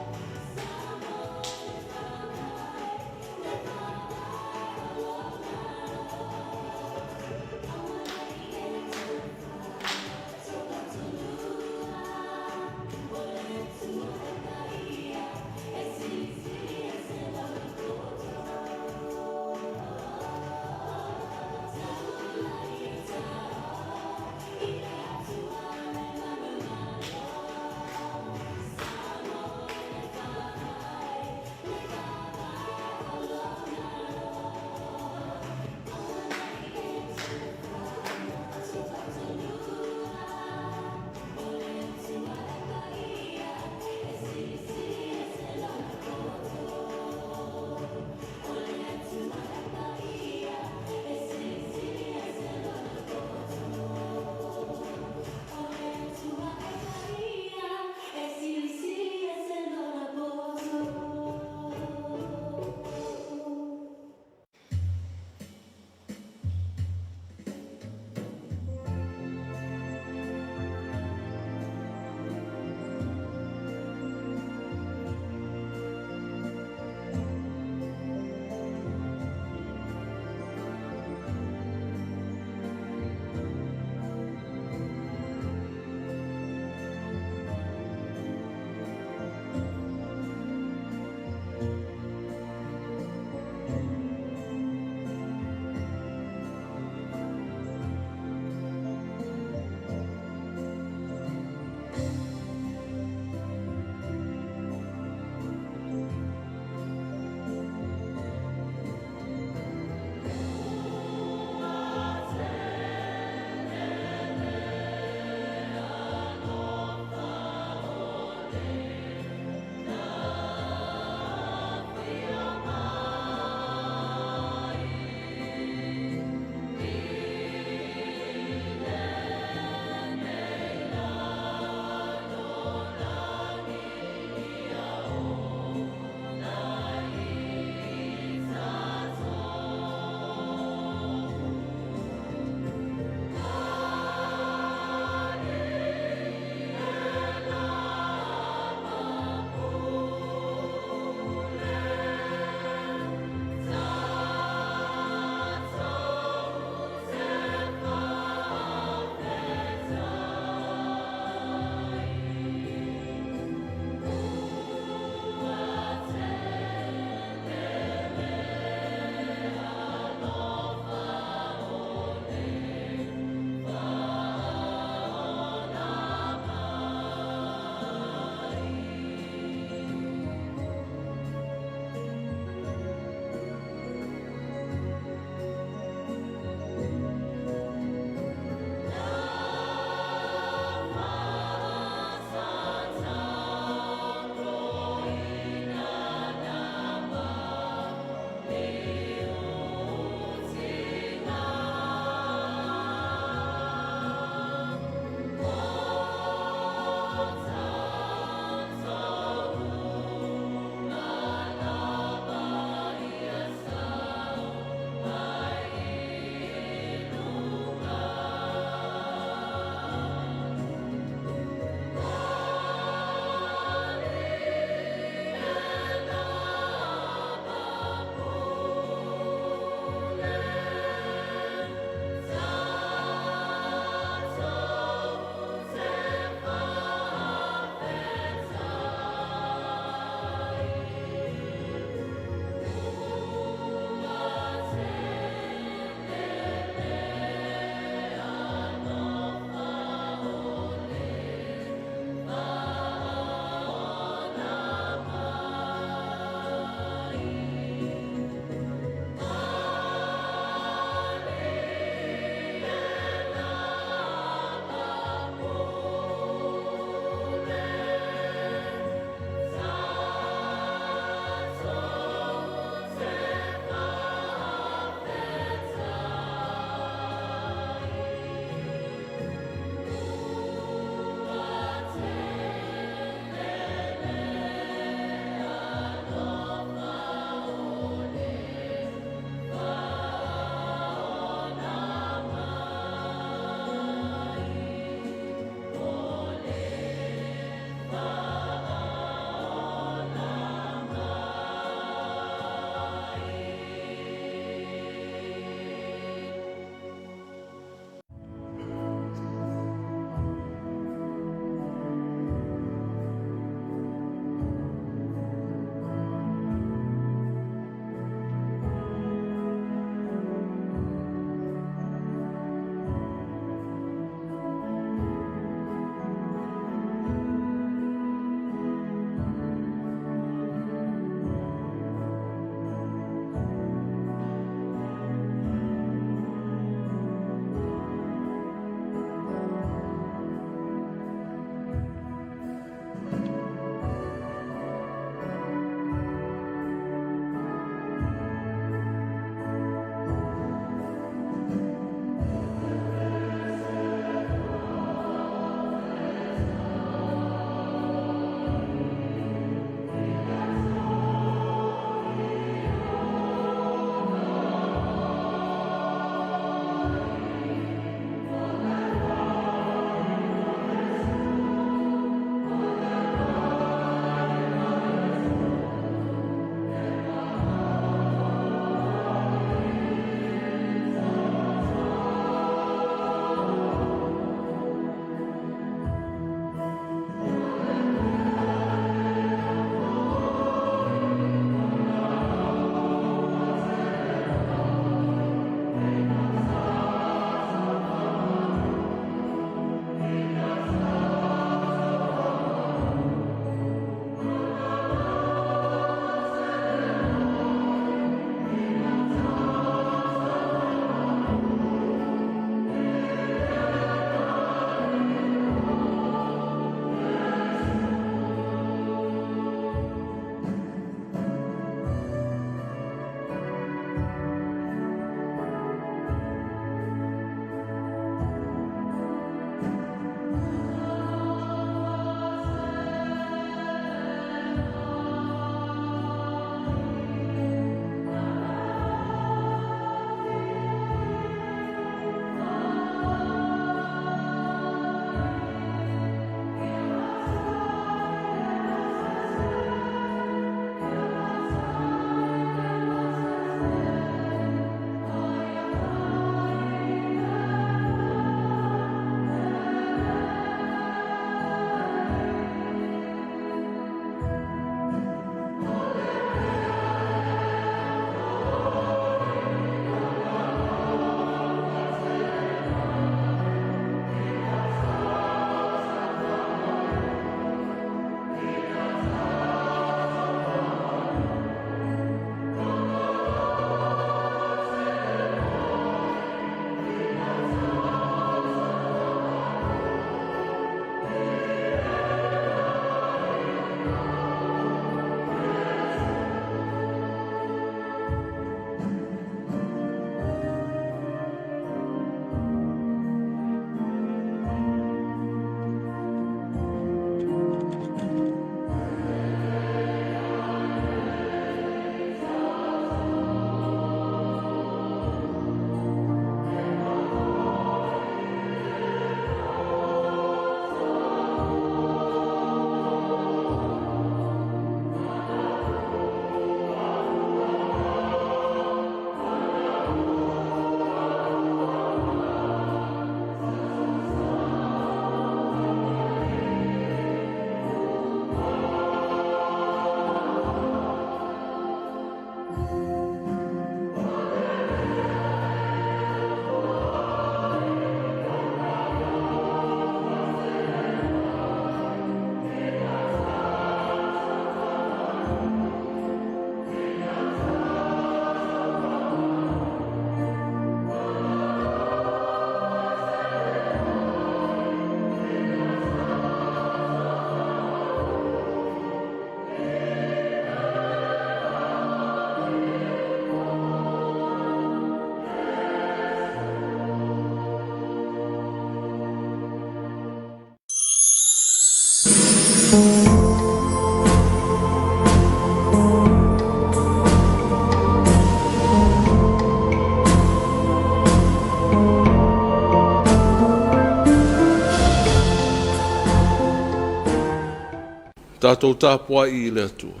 tātou Tapuaiga I le atua.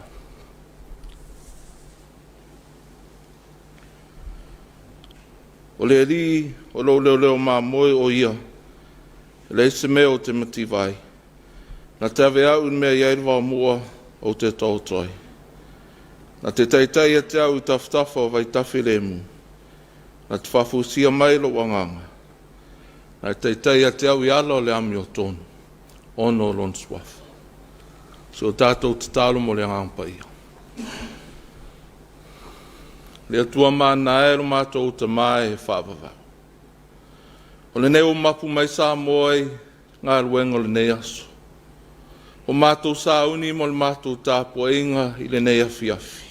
O le ri, o lo leo māmoe o ia, le se mea o te mativai. Na te ave au in mea iairwa mua o te tautoi. Na te taitai a te au I taftafa o vai tafi le mu. Na te whafusia mai lo wanganga. Na te taitai a te au I ala o le ami o tonu. Ono lon swafa. So tātou te talo mo le ngampa ia. Le atua mana e ro mātou te mai e whaavawa. O le neo mapu mai Samoa ngā ruenga le nei aso. O mātou sauni mo le mātou Tapuaiga I le nei Afiafi.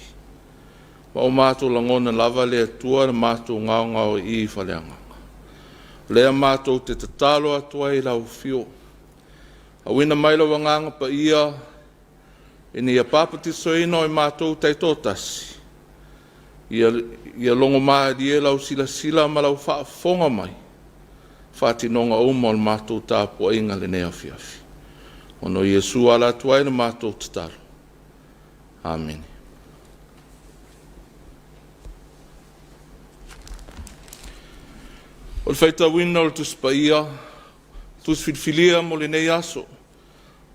Ma o mātou langona lava le atua le mātou ngao I whaleanganga. Lea mātou te tatalo atua I lau fio. A wina maila wanganga pa ia e ni a papatiso ino I mātou taitotasi. Ia longo maa di e lau sila ma lau whaafonga mai. Whaatinonga o mo le mātou Tapuaiga le nei Afiafi. Ono Iesu ala tuai na mātou tatalo. Amen. O le whaita wina o le tuspaia, tusfilfilia mo le nei aso.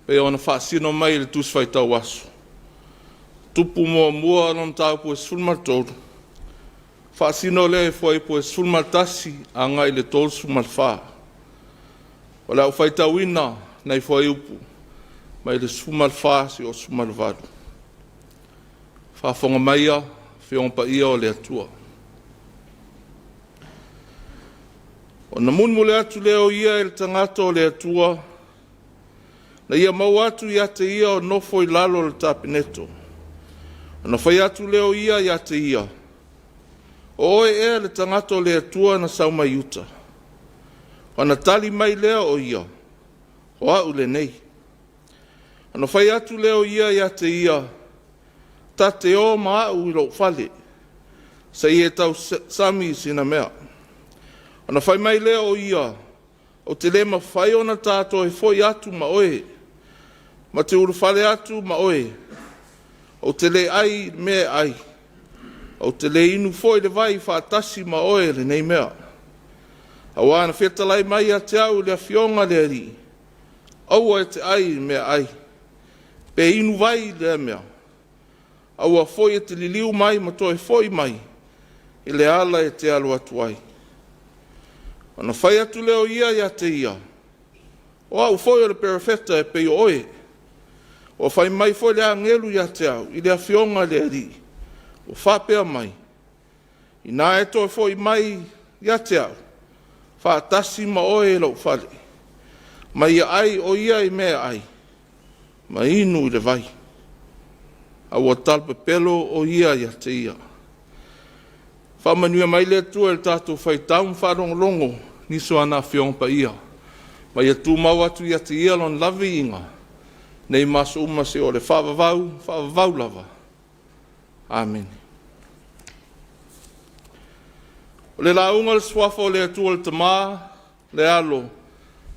Pe ona whaasino mai le tuswhaita waso. Tupu mua non tau po sulmartolu. Whaasino le foi po sulmartasi a ngai le tolu sulmarwha. O le au whaita wina nei foi upu. Mai le sulmarwha si o sulmarwaru. Whaafonga maia, whiongpa ia o le atua. O na munmu le atu leo ia e le tangata o le atua. Na ia mau atu ia te ia o nofo I lalo le tapineto. O na whai atu leo ia te ia. O oe le tangata o le atua na sauma iuta. O na tali mai leo o ia. O au le nei. O na whai atu leo ia te ia. Ta te o maa au I lo whale. Sa I e tau sami sina mea. O na whai mai leo o ia. O te lema whai o na tātou e foi atu ma oe. Ma te uru whale atu ma oe. O te le ai me ai. O te le inu foi le vai whaatasi ma oe le nei mea. A wana whetalai mai a te au le awhionga le ri. Aua e te ai me ai. Pe inu vai le mea. Aua foi e te liliu mai ma toi foi mai. I le ala e te alu atuai. O na whai atu leo ia te ia. O au foi o le perafeta e pei oe. O whai mai foi le angelu ia te au. I le awhionga le ri. O whapea mai. I nā e toi foi mai ia te au. Whaatasi ma oe lau whale. Mai ia ai o ia I mea ai. Ma inu I le vai. Aua talpe pelo o ia te ia. Whamanua mai le tua le tātou whaitaun wharongolongo niso ana whiongpa ia. Mai ia tū mau atu ia te ia lon lavi inga. Nei maso uma se o le whaavavau lava. Amen. O le launga le swafa o le atua le tamā, le alo,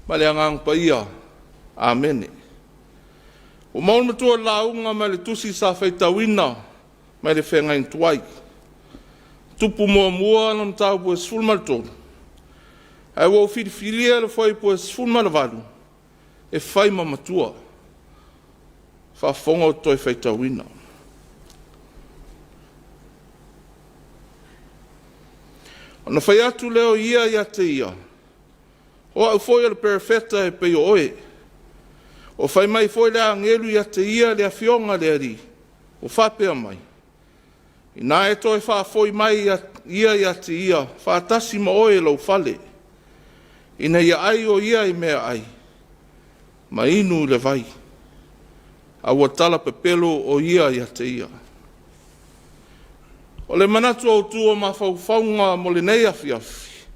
ma le angangpa ia. Amen. O maun matua launga ma le tusi sa whaitawina, mai le whengain tuai. Tupu mua non tau po sulmartolu. Ai wau whiriwhiria le whai po sulmaravaru. E whai mamatua. Whafonga o toi whaitawina. O na whai atu leo ia te ia. O au whoi le perafeta e pei oe. O whai mai whoi le angelu ia te ia le awhionga le ari. O whapea mai. I nā e toi whawhoi mai ia te ia. Whaatasi ma oe lau whale. Ina ia ai o ia I mea ai. Ma inu le vai. Aua tala pepelo o ia te ia. O le manatu au tua ma whauwhaunga mo le nei Afiafi.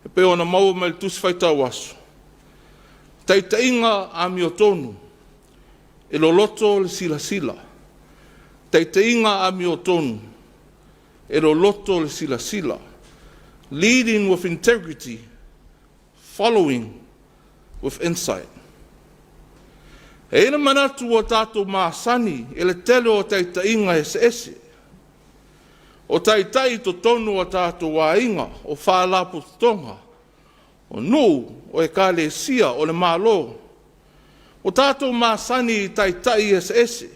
E pe ona mau me le tuswhaitau aso. Taitainga a mio tonu. E lo loto le sila. Taitainga a mio tonu. E lo loto le sila. Leading with integrity. Following with insight. E ina manatu o tātou māsani, e le tele o taitainga ese. O taitai to tonu o tātou wāinga, o whālapu tonga. O nu, o e kāle sia, o le mālo. O tātou māsani taitai ese.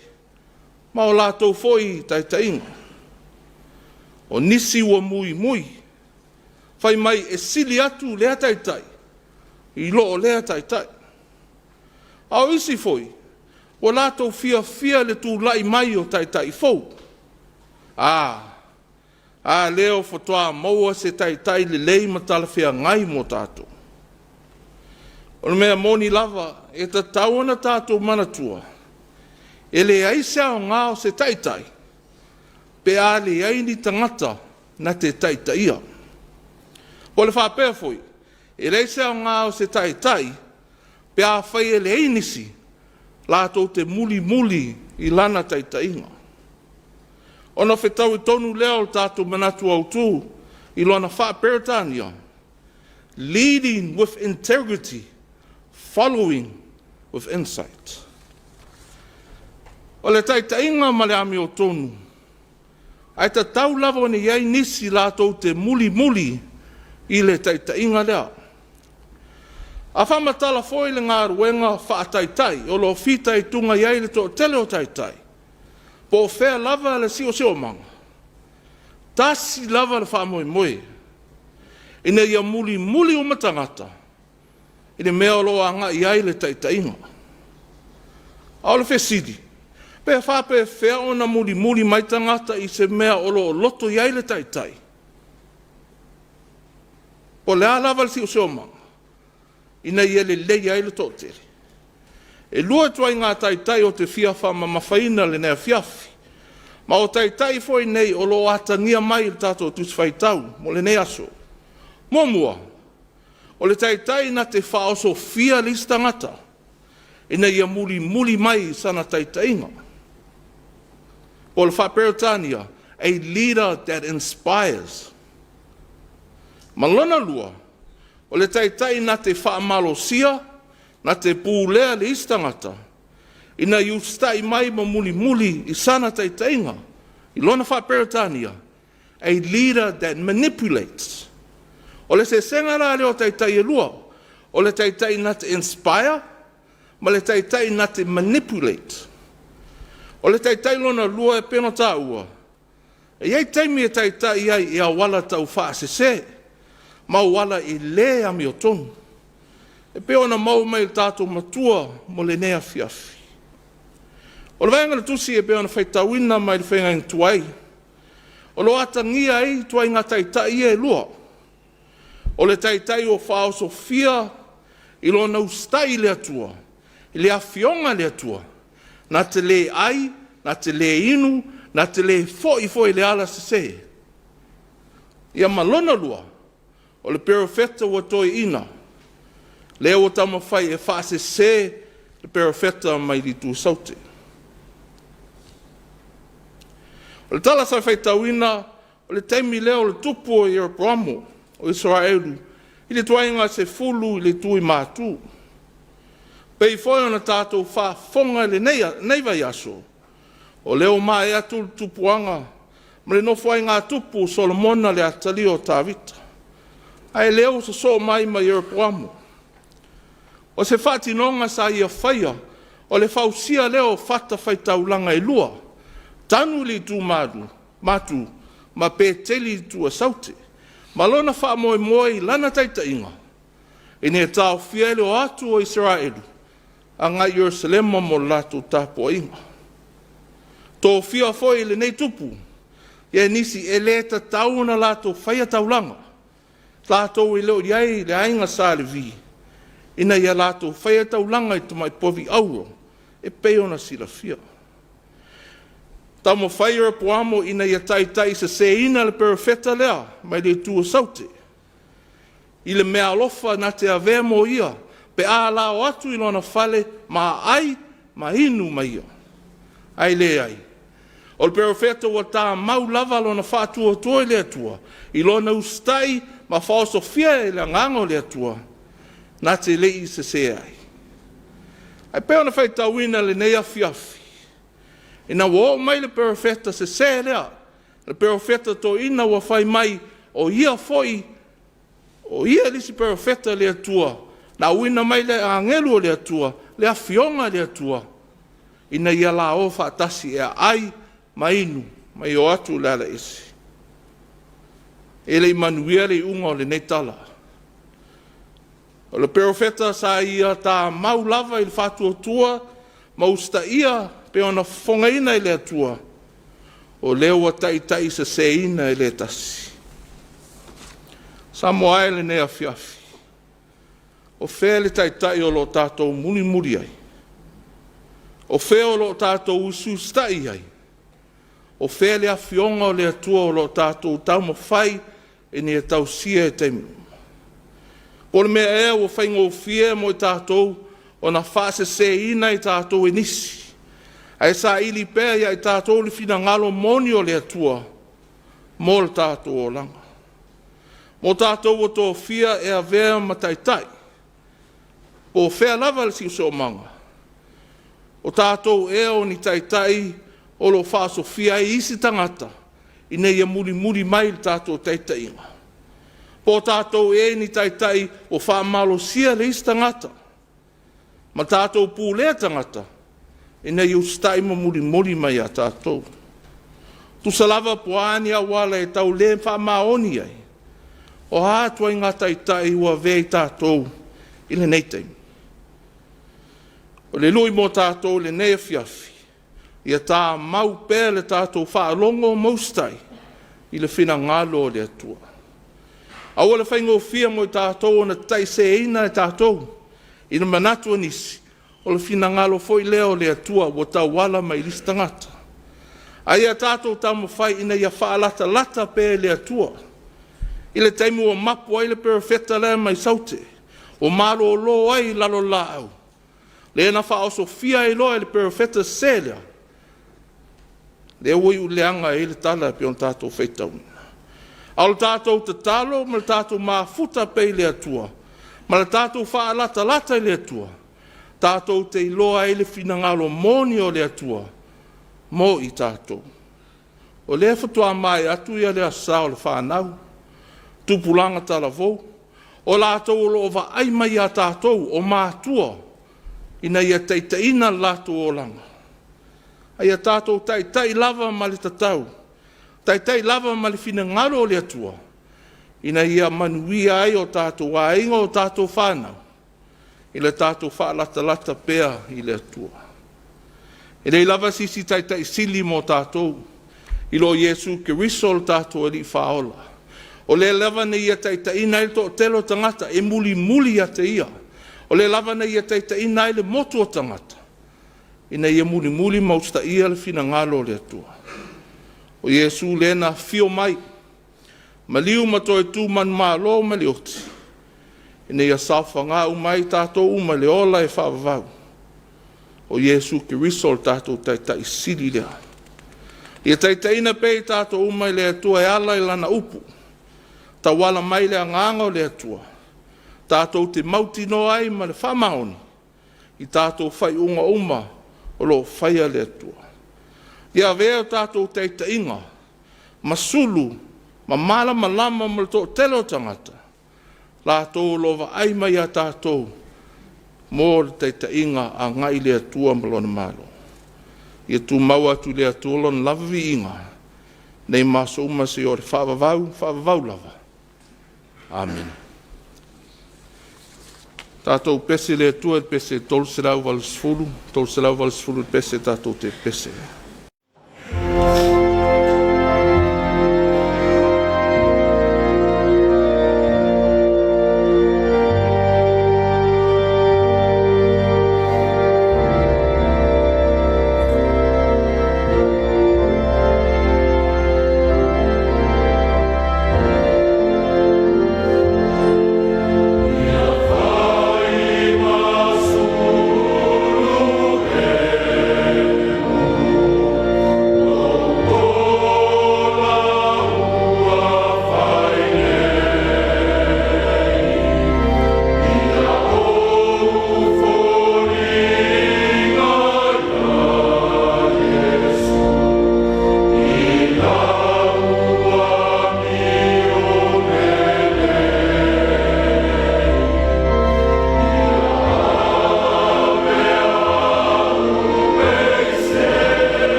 Ma o lātou foi taitainga. O nisi ua mui. Whai mai e sili atu lea taitai. I lo o lea taitai. Au isi foi. O lātou fia le tū lai mai o taitai fou. Leo fotoa maua se taitai le lei matala fia ngai mo tātou. O mea moni lava e ta tauana tātou manatua. E le aisea o ngāo se taitai. Pe a le aini tangata na te taitaia. O le whapea foi. E le aisea o ngāo se taitai. Pe a whai e le ainisi. Lātou te muli i lana taitainga. Ona whetau I tonu leo tātou manatu au tū, I lona whaperetania. Leading with integrity, following with insight. O le taitainga ma le ami o tonu. Ai ta tau lava ni iai nisi lātou te muli I le taitainga lea. A whamatala foi le ngā ruenga whaataitai, o lo fita I tunga iai le tō tele o taitai. Po whea lava le sio manga. Tasi lava le whamoe. Ina ia muli o matangata. Ina mea o loa anga iai le taitainga. Ao le whesidi. Pea whape whea ona muli mai tangata I se mea o loto iai le taitai. Po lea lava le sio manga. Ina ia le lei ai le tōtere. E lua tuai ngā taitai o te whiawha ma mawhaina le nea Afiafi. Ma o taitai foi nei o lo atangia mai le tātou tuswhaitau mo le nea aso. Mua. O le taitai na te whaoso fia listangata. Ina ia muli mai sana taitainga. O le whaperetania, a leader that inspires. Malona lua. O le taitai na te whaamalosia, na te pūlea le istangata. Ina iustai mai ma muli I sana taitainga. I lona whaperetania. A leader that manipulates. O le se sengara leo taitai e lua. O le taitai na te inspire, ma le taitai na te manipulate. O le taitai lona lua e peno tāua. E iai taimi e taitai iai e awala tau whaasese. Ma wala I le ami o tonu. E pe ona mau mai le tātou matua mo le nea Afiafi. O le vaenga le tusi e pe ona whaitawina mai le whainga tuai. O lo atangia ai tuai ngā taitai e lua. O le taitai o whao sofia I lo na ustai le atua. I le afionga le atua. Na te le ai, na te le inu, na te le foi le ala se. Ia malona lua. O le perofeta wa toi ina. Leo o tama whai e whaase se le perofeta mai li tu saute. O le tala sa whai tauina, o le taimi leo le tupu o Yeroboamu o Israelu, I le tuainga se fulu I le tui mātū. Pei foi ona tātou whafonga le neiva yaso. O leo ma e atu le tupuanga, ma le nofai ngā tupu Solomona le atali o Tavita. Ai leo se so mai ma Yeroboamu. O se whatinonga sa ia whaia, o le whausia leo whata whaitaulanga I lua. Tanu li tu matu, ma pe teli tu a saute. Malona wha moe lana taitainga. E ne tau fiele o atu o Israelu, a ngai Yerusalema mo latu Tapuaiga. Tō fia foi le nei tupu, ia nisi e le ta tauna latu whaia taulanga. Lātou I leo iai le ainga sa le vi. Ina ia lātou whaia taulanga I tumai povi auro. E peona sila fia. Tamo whaia poamo ina ia taitai se ina le perofeta lea. Mai le tua saute. I le mea alofa na te avea mo ia. Pe a lao atu I lona whale ma ai ma inu ma ia. Ai le ai. O le perofeta wa tā mau lava lona whātua toi le atua. I lona ustai ma whaosofia e le ngango le atua. Na te lei se ai. Ai peo na whai tauina le nei Afiafi. Ina wo mai le profeta se lea. Le profeta to ina wa whai mai o ia foi, o ia lisi profeta le atua. Na uina mai le angelu le atua, le afionga le atua. Ina ia la o whaatasi e ai mainu, mai o atu le ala isi. Ele manuia le unga o le neitala. O le profeta sa ia ta mau lava i le whātua tua, mausta ia pe ona whongaina i le atua. O leo wa tai sa seina i le tasi. Samoa e le ne Afiafi. O whea le tai o lo tātou muri ai. O whea o lo tātou usu stai ai. O whea le awhionga o le atua o lo tātou tau ma whai e ne tau sia e teimu. O le mea ea o whaingo o whia mo i tātou o na whase se ina i tātou e nisi. Ai sa ili pēr ia i tātou le whina ngalo moni o le atua mo le tātou o langa. Mo tātou o tō whia e a vea mataitai. O whea lava le si o manga. O tātou e o ni taitai o lo whāso whia i isi tangata. I nei a muri mai le tātou taitainga. Po tātou e ni taitai o whaamalo sia le isi tangata. Ma tātou pū lea tangata. I nei o stai ma muri mai a tātou. Tu salava puani a wala e tau le whaamaoni ai. O hātua i ngā taitai ua vei tātou i le neitei. O le lui mo tātou le nei Afiafi. Ia tā mau pēr le tātou whaalongo maustai i le whina ngalo o le atua. Aua le whaingo whia mo i tātou o na tai se eina e tātou. I na manatu anisi o le whina ngalo foi leo le atua o tau wala mai listangata. Aia tātou tamu whai ina ia whaalata pē le atua. I le taimu o mapu ai le perfeta le mai saute. O maro o lo ai lalo la au. Le na wha o sofia e loa le perfeta selea. Le ui u leanga e le tala pe on tātou feitauna. Al tātou te talo, ma le tātou maafuta pe le atua. Ma le tātou whaalata i le atua. Tātou te iloa e le finangalo moni o le atua. Mo i tātou. O le whatua mai atu ia le asa o le whanau. Tupulanga tala vou. O lātou o lo wa ai mai a tātou o mātua. Ina ia teiteina lātou o langa. Aia tātou tai lava ma le tatau. Tai lava ma le finangaro o le atua. Ina ia manuia ai o tātou ainga o tātou whanau. I le tātou whaalata pēr i le atua. I le lava sisi tai sili mo tātou. I lo Jesu ke risol tātou e li whaola. O le lava ne ia ina i to telo tangata e muli a te ia. O le lava ne ia ina i le motu o tangata. Ina ia muli mausta ia le fina ngalo le atua. O Jesu le na fio mai. Maliu mato e tu man malo ma le oti. Ina ia safa ngā umai tātou uma le ola e whaavavau. O Jesu ki risol tātou tai sili lea. Ia ina pei tātou umai le atua e ala i lana upu. Ta wala mai le anganga o le atua. Tātou te mauti no ai ma le whamaoni. I tātou whai uma o lo whaia le atua. Ia veo tātou inga. Masulu, ma malama lama ma le tō telo tangata. Tātou lo wa ai mai a tātou. Mō le inga a ngai le atua malona malo. Ia tu maua tu le atua lon lavi inga. Nei maso uma se o le whaavavau lava. Amen. Tātou pese le atua, pese tolserau valsfulu, pese tātou te pese.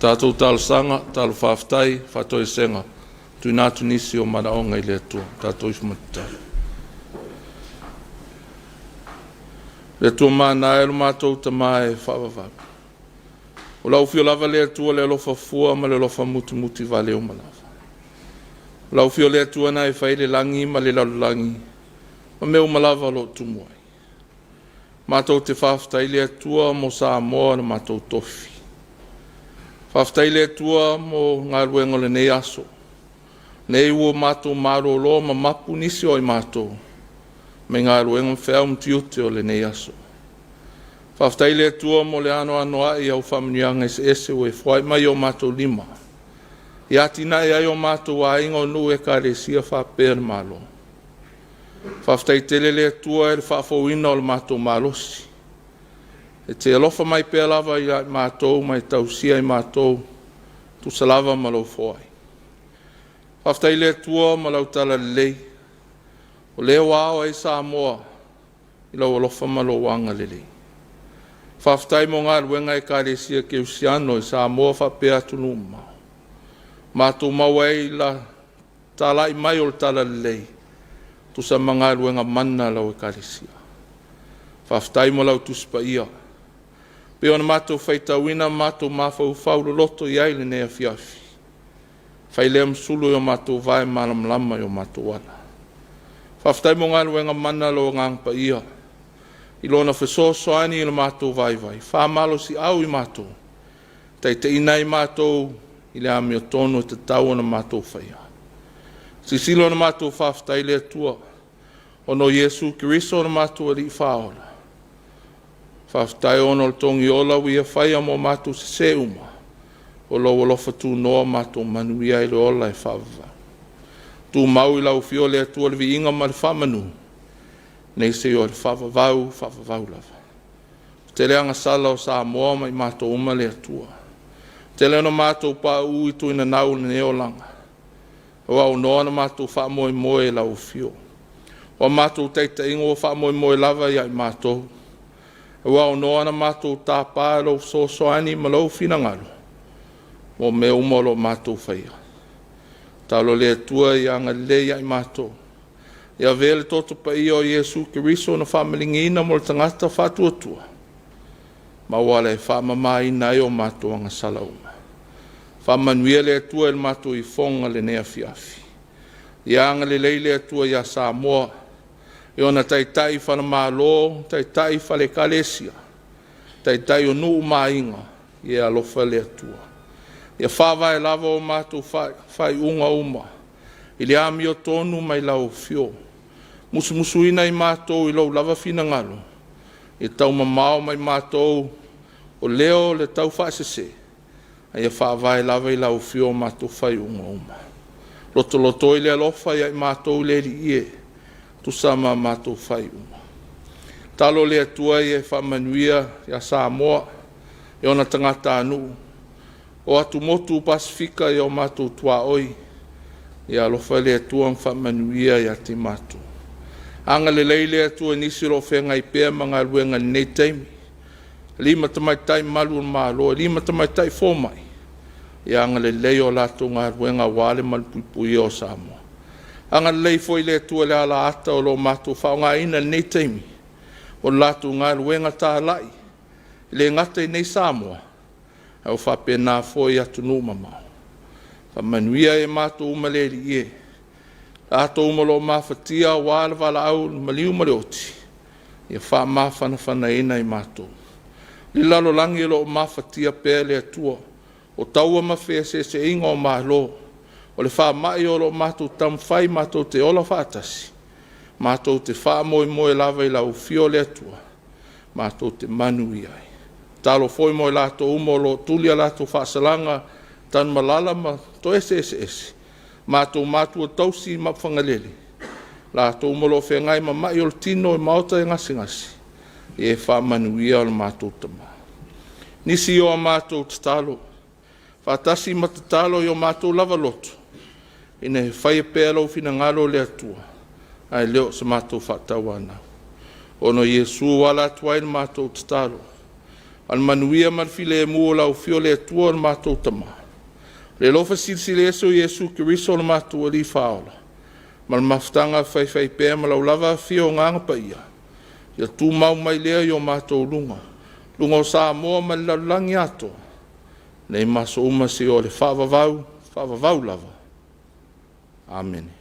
tātou tālasanga, tālu whaftai, whatoi senga. Tui nātu nisi o maraonga I le atua, tātou ifumatatai. Le atua mana e lo mātou tamae whaavavau. O lau fio lava le atua le lofa fua ma le lofa muti vale o malava. O lau fio le atua na e whai le langi ma le lalulangi, ma me o malava lo tumuai. Mātou te whaftai le atua mo Samoa na mātou tofi. Whaftai le atua mo ngā ruenga le nei aso. Nei ua mātou maro lo ma mapu nisi o I mātou. Me ngā ruenga whiau mtiute o le nei aso. Whaftai le atua mo le ano ai au whamanianga ese o e whai mai o mātou lima. Ia tina e ai o mātou a ingo nu e ka re sia whapera malo. Whaftai tele le atua e le whafauina o le mātou malosi. E te alofa mai pēr lava I mātou mai tausia I mātou tu salava malo whai. Whaftai le atua ma lau tala lei. O leo ao ai Samoa I lau alofa malo wanga lelei. Whaftai mo ngā ruenga e kāresia ke usiano I Samoa whapea tunu mau. Mātou mau ai la tala I mai o tala lei. Tu sa mga ruenga mana lau e kāresia. Whaftai mo lau tuspa ia. Peo na mātou whaitawina mātou mawhau whauru loto I aile ne Afiafi. Whailea msulu o mātou vai malam lama o mātou wala. Whaftai mo ngā ruenga mana lau ngangpa ia. I lona whesosoani I le mātou vai. Whamalo si au I mātou. Tai te inai mātou I le ami o tono te tau na mātou whaia. Si silo na mātou whaftai le atua. Ono Yesu Kiriso na mātou ali whaola. Whaftai ono le tongi ola wia whaia mo mātou se uma. O lo lofa tu noa mātou manuia I le ola e whawava. Tu mau I lau fio le atua le vi inga ma le whamanu. Nei se o le whawavau lava. Te leanga sala o Samoa mai mātou uma le atua. Te leano mātou pa ui tu ina nau le neolanga. O au noa na mātou wha moe lau fio. O mātou teita ingo o wha moe lava I mātou. O au noa na mātou tāpā lau sosoani ma lau finangalo. O me umolo mātou whaia. Talo le atua I anga le I mātou. Ia vele toto pa ia o Yesu Kiriso na whamalingina mo le tangata whatuatua. Ma wale whamamaina I o mātou anga salauma. Whamanuia le atua il mātou I whonga le nea Afiafi. Ia anga le leile atua ia Samoa. I ona taitai whanamalo, taitai whale kalesia. Taitai o nuu mainga. Ia alofa le atua. Ia whawai lava o mātou whai unga uma. I le ami o tonu mai lau fio. Musu ina I mātou I lau lava fina ngalo. I tau mamao mai mātou o leo le tau whaasese. Ai a whaavai lava I lau fio mātou whai unga uma. Loto I le alofa I mātou le li ie. Tu sama mātou whai unga. Talo le atua I e whamanuia I a Samoa. I ona tangata anu. O atu motu Pasifika I o mātou tua oi. I alofa le atua whamanuia I a te mātou. Anga le leile atua nisi ro whenga I pēr mga ruenga nei teimi. Lima tamaitai malu malo, lima tamaitai fōmai. I anga le leo lato ngā ruenga wale malpupui o Samoa. Anga le lei foi le atua le ala ata o lo mātou whaonga ina nei teimi. O lato ngā ruenga tā lai. Le ngata I nei Samoa. Au whapena foi atu numa mau. Whamanuia e mātou umaleri ie. Ato umalo mawhatia wāle wala au maliu maleoti. Ia wha mawhana ina I mātou. Li lalo langi lo mawhatia pēle atua. O taua mawhea se inga o mahlo. O le wha mai o lo mātou tamwhai mātou te ola whātasi. Mātou te wha moe lava I lau fio le atua. Mātou te manu I ai. Talo foi moe lato umolo tulia lato whaasalanga. Tan malala ma to ese. Mātou tausi ma whangalele. Lato umolo whengai ma mai o le tino I maota E ngasi. E whamanuia o le mātou tama. Nisi o a mātou tatalo. Whatasi ma tatalo I o mātou lava loto. Ina he whaia pēlo fina ngalo le atua. Ai leo sa mātou whatau anau. Ono Yesu wala tuai na mātou tatalo. Al manuia mar file mua lau fio le atua na mātou tama. Le lofa silsile eso Yesu Kiriso na mātou li faola. Mal maftanga fai pēr ma lau lava fio nganga pa ia. Ia tū mau mai lea yo mātou lunga. Lunga o Samoa ma lalangi ato. Nei maso uma se o le whaavavau lava. Amen.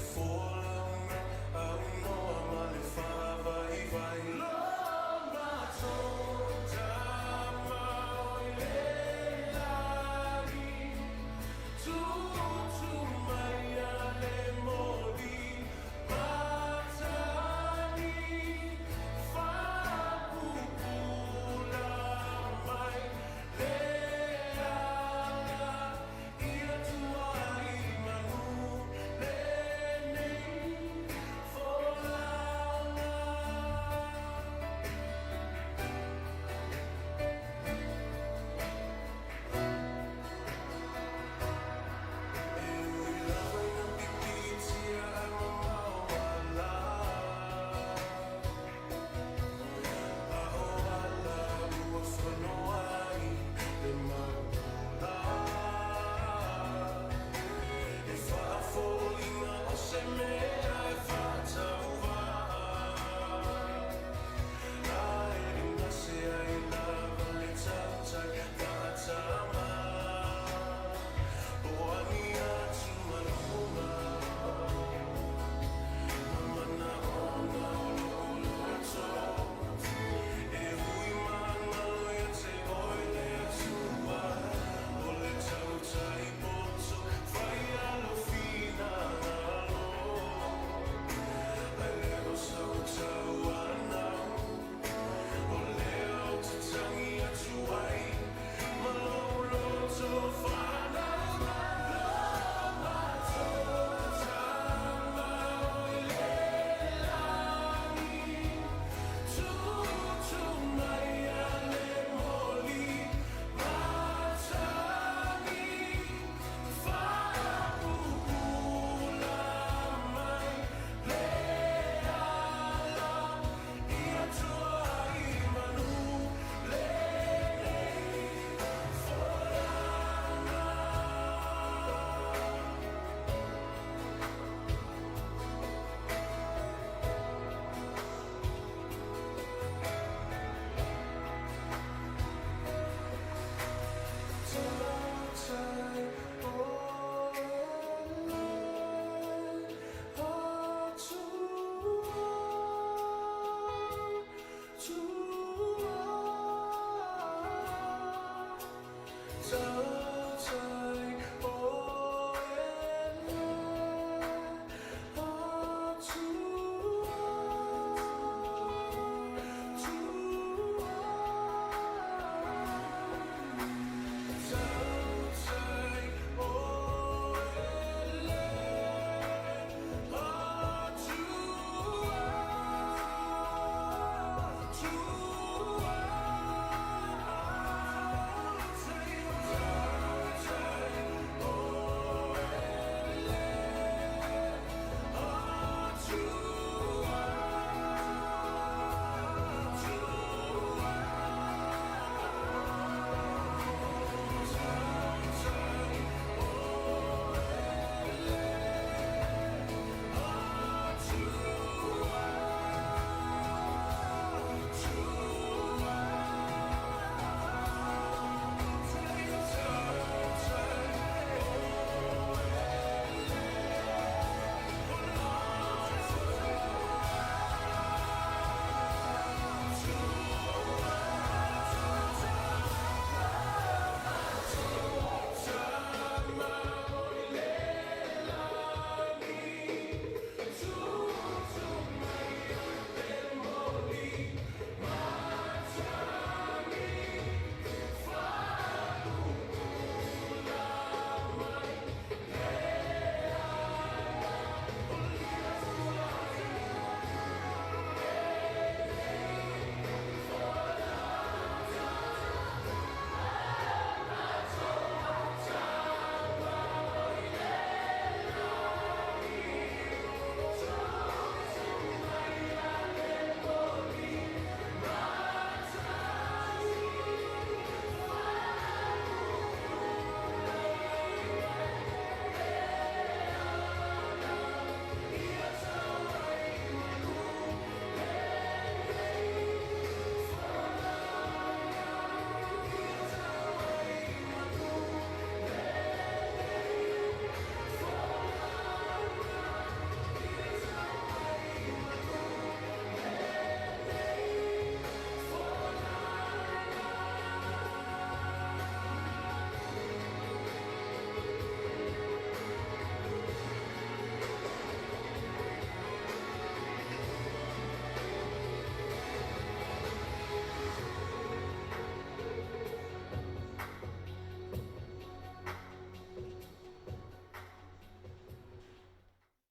For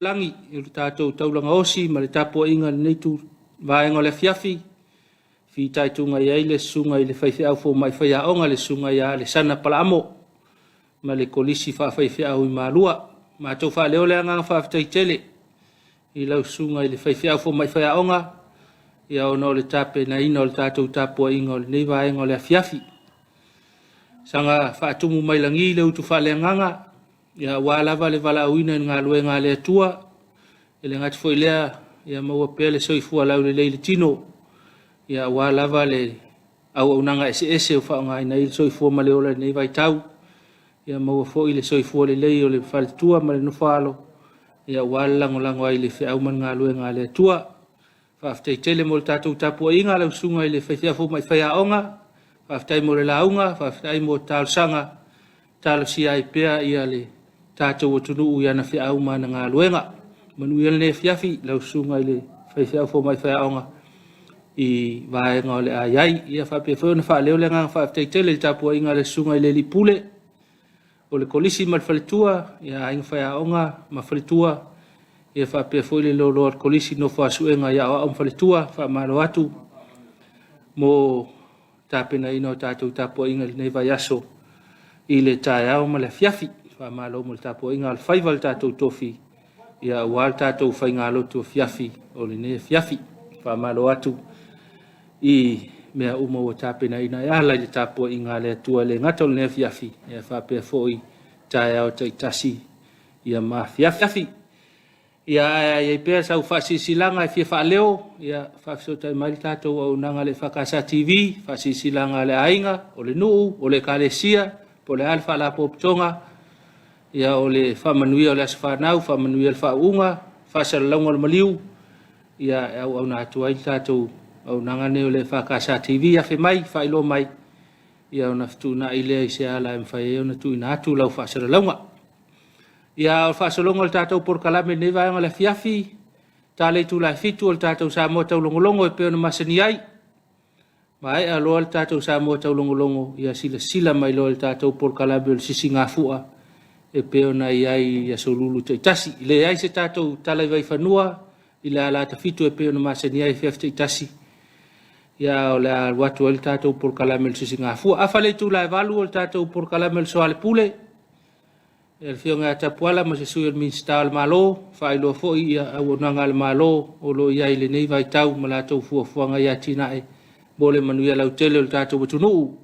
langi i le tātou taulanga osi ma le Tapuaiga lenei tu vaenga o le Afiafi fi taitunga iai le sunga i le whaiwhiau fo mai whaiaonga le sunga ia le sana palamo ma le kolisi whawhaiwhiau i mārua ma tau whaleo le anga whawhitai tele i lau sunga i le whaiwhiau fo mai whaiaonga ia ona o le tape na ina o le tātou Tapuaiga o le nei vaenga o le Afiafi sanga whaatumu mai langi le utu whaleanganga ia wālawa le wala auina ngā luenga le atua e le ngati fo ilea ia maua pēle soifua lau le leile tino ia wālawa le au aunanga ese o whaonga ina il soifua ma le ola nei vai tau ia maua fo ile soifua le lei o le whaletua ma le nufalo ia wālango ai le whiau man ngā luenga le atua whaaftei tele mo le tātou Tapuaiga lau sunga i le whaifia fo mai whaiaonga whaaftei mo le launga whaaftei mo tālsanga talo si ai pea ia le tātou o tunu ia na whiau mana ngā luenga. Manu ia le Afiafi lau sunga i le whaiwhiau fo mai whaiaonga i vaenga o le aiai. Ia whapea whao na wha leo le ngā whaaftai tele le Tapuaiga le sunga i le lipule. O le kolisi ma le whalitua, ia ainga whaiaonga ma whalitua. Ia whapea whao le lolo al kolisi no whaasuenga ia o am whalitua, whaamaro atu. Mo tāpena ina o tātou Tapuaiga le nei vai aso i le tāiao ma le Afiafi. Whamalo mo le Tapuaiga al whaiva le tātou tofi ia ua le tātou whainga lotu Afiafi o le ne Afiafi whamalo atu i mea uma o tāpena ina ia lai le Tapuaiga le atua le ngata o le ne Afiafi ia whapea foi tae au taitasi ia ma Afiafi ia ia pēr sau whasisilanga e fia whaleo ia whafisota mai le tātou au nanga le EFKS TV whasisilanga le ainga o le nuu o le kalesia po le alfa la poptonga ia o le whamanuia o le aswhanau, whamanuia le whaunga, whasaralaunga le maliu, ia au na atua i tātou au nangane o le EFKS TV, a whi mai, whailo mai, ia o na whtuna i lea i se ala e mwhai e o na tui na atu lau whasaralaunga. Ia o whasalonga le tātou porkalame ne vaenga le Afiafi, tā le tu lai fitu o le tātou Samoa tau longolongo e peo na masani ai, mai a loa le tātou Samoa tau longolongo, ia sila mai loa le tātou porkalame o le sisi ngā fua, e peo na iai ia solulu taitasi. I le ai se tātou talai vai whanua, i le ala fitu e peo na masani ai whiaf taitasi. Ia o le watu o le tātou porkalame le sisi ngā fua. A whale tu lai valu o le tātou porkalame le soale pule. E le whionga tapuala ma se sui al minsta al malo, whailo foi ia au nanga al malo, o lo iai le nei vai tau ma la tau fuanga ia tina e bole manuia lau tele o le tātou watunuu.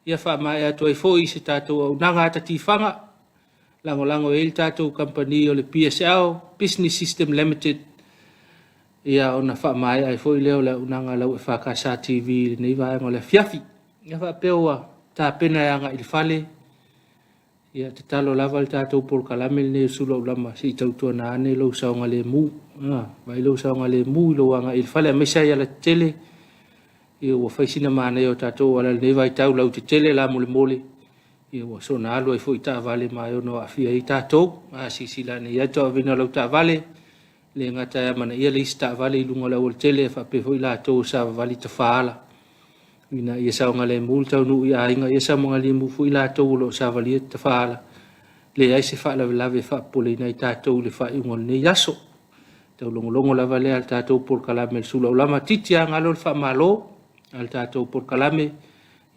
Ia wha mai atu ai foi se tātou au nanga ata tifanga, lango e il tātou company o le PSL, Business System Limited, ia ona wha mai ai foi leo le unanga lau EFKS TV nei vaenga o le Afiafi. Ia wha peoa tā pena e anga il fale, ia te talo lava le tātou porkalame le Suluaulama si tautua na ane lau saonga le mu, vai lau saonga le mu ilo anga il fale, a mesa ia la tele, ia ua whaisina maana o tātou ala nei vai tau lau te tele la mole, ia ua sona alu ai fo i tā vale mai ono afia i tātou, a sisila ne ia toa vina lau tā vale, le ngata ia mana ia le isi tā vale i lunga lau o le tele, e whape fo i la tau sa vali ta whaala. Ina ia saonga le mul tau nu ia inga ia sa monga limu fo i la tau lo sa vali ta whaala. Le ai se whaala lave whapole ina i tātou le wha ingo le nei aso. Tau longo lava le al tātou porkalame le Suluaulama titi a ngalo le wha malo, al tātou porkalame,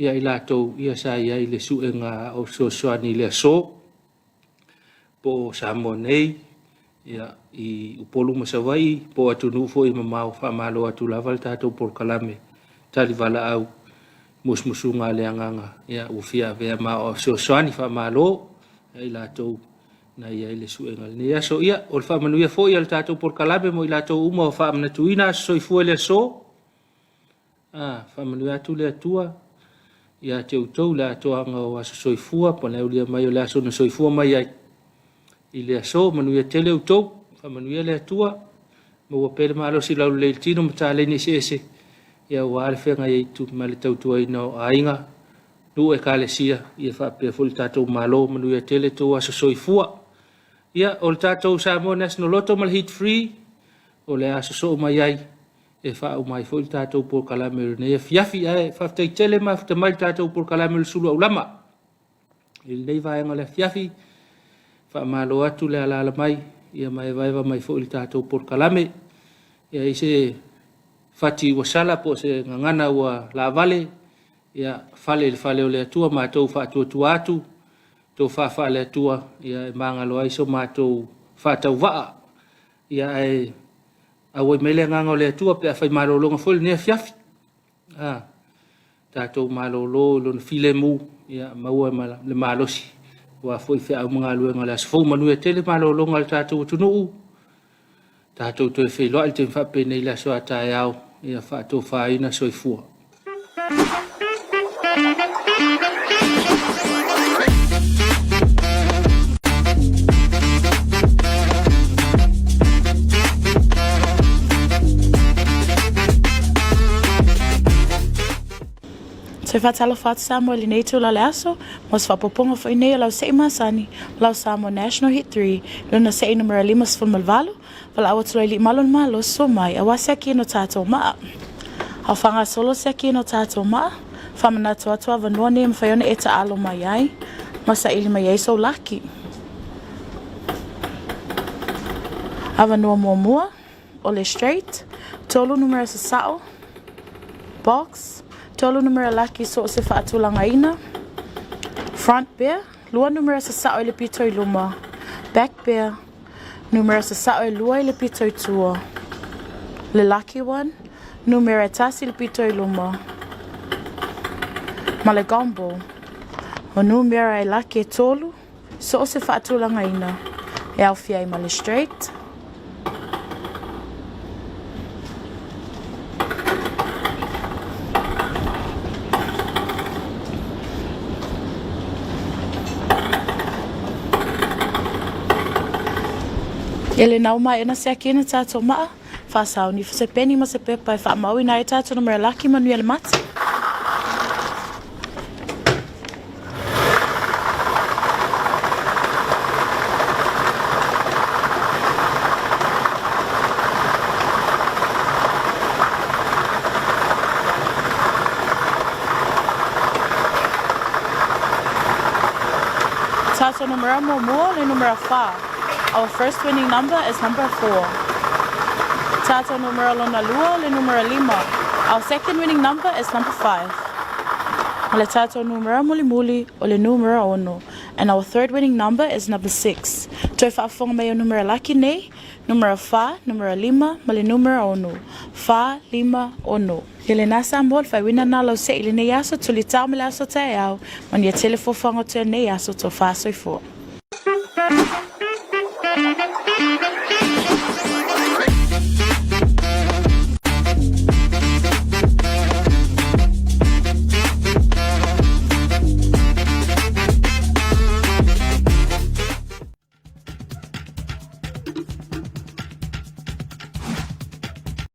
ia i lātou ia sa ia i le suenga o soani le aso po Samoa nei ia i upolu masawai po atunu fo i mamau whamalo atu lava le tātou porkalame tali vala au musmusunga le anganga ia ufia vea mao o soani whamalo ia i lātou na ia i le suenga le aso ia o le whamanuia fo i al tātou porkalame mo i lātou uma o whaamnatuina soifua le aso whamanuia atu le atua ia te utou le atoanga o aso soifua, pa leo lia mai o le aso na soifua mai ai. I le aso, manuia tele utou, fa manuia le atua, ma ua pere maalo si lau le tino mata le ni ese, ia ua ale whenga i tu ma le tautua ina o ainga, nu e kale sia, ia fa pere fuli tātou malo, manuia tele tau aso soifua. Ia, o le tātou Samoa National Lotto mal hit free, o le aso so mai ai, e wha au mai fo i tātou porkalame nei Afiafi e whaftai tele mai fta mai tātou porkalame le Suluaulama. I nei vaenga le Afiafi, wha malo atu le ala mai, ia mai vai mai fo il tatou por kalame ia ise fati wasala po se ngana wa la vale ia fale o le atua matou fa atu to fa le atua ia mangalo ai so matou fa tau va ia ai awoi mele nganga le atua pe fa malolonga fo le Afiafi tatou malolo lo file mu ia maua le malosi wa foi fe au mga luenga la sfo manu e tele malolonga le tatou tunu tatou to fe lo al te fa pe nei la so ata yao ia fa to fa ina soifua Se fatalo fat Samoa li nei tu la leaso, mos fa poponga fo inei lau sei masani, lau Samoa National Hit 3, luna sei numero 5 fun malvalo, vala awa tuloi li malon malo so mai, awa se aki no tato maa. Au fanga solo se aki no tato maa, famana toa vanua ne mfayone eta alo mai ai, masa ili mai ai so laki. Avanua mua, ole straight, tolu numero sa sao, box, tolu numero laki so se faatulanga ina. Front bear, lua numero sa sao ile pito luma. Back bear, numero sa sao lua ile pito tua. Le lucky one, numero tasi ile pito luma. Male gombo, o numero e laki tolu so se faatulanga ina. E alfia i male straight. Ele nau mai ena se aki ena tato maa, fa sao ni fa se peni ma se pepa e fa mau ina e tato numero laki manu ele mati. Tato numero mo le numero 5. Our first winning number is number 4. Tato numero lona lua le numero 5. Our second winning number is number 5. Le tato numero muli o le numero 1. And our third winning number is number 6. Toi whaafonga mai o numero laki nei, numero 5, numero 5, ma le numero 1. 5, 5, 1. Ele nasa mol fai wina na lau se ili nei aso tuli tau me le aso te au, man ia telefo whango te nei aso to wha soifo.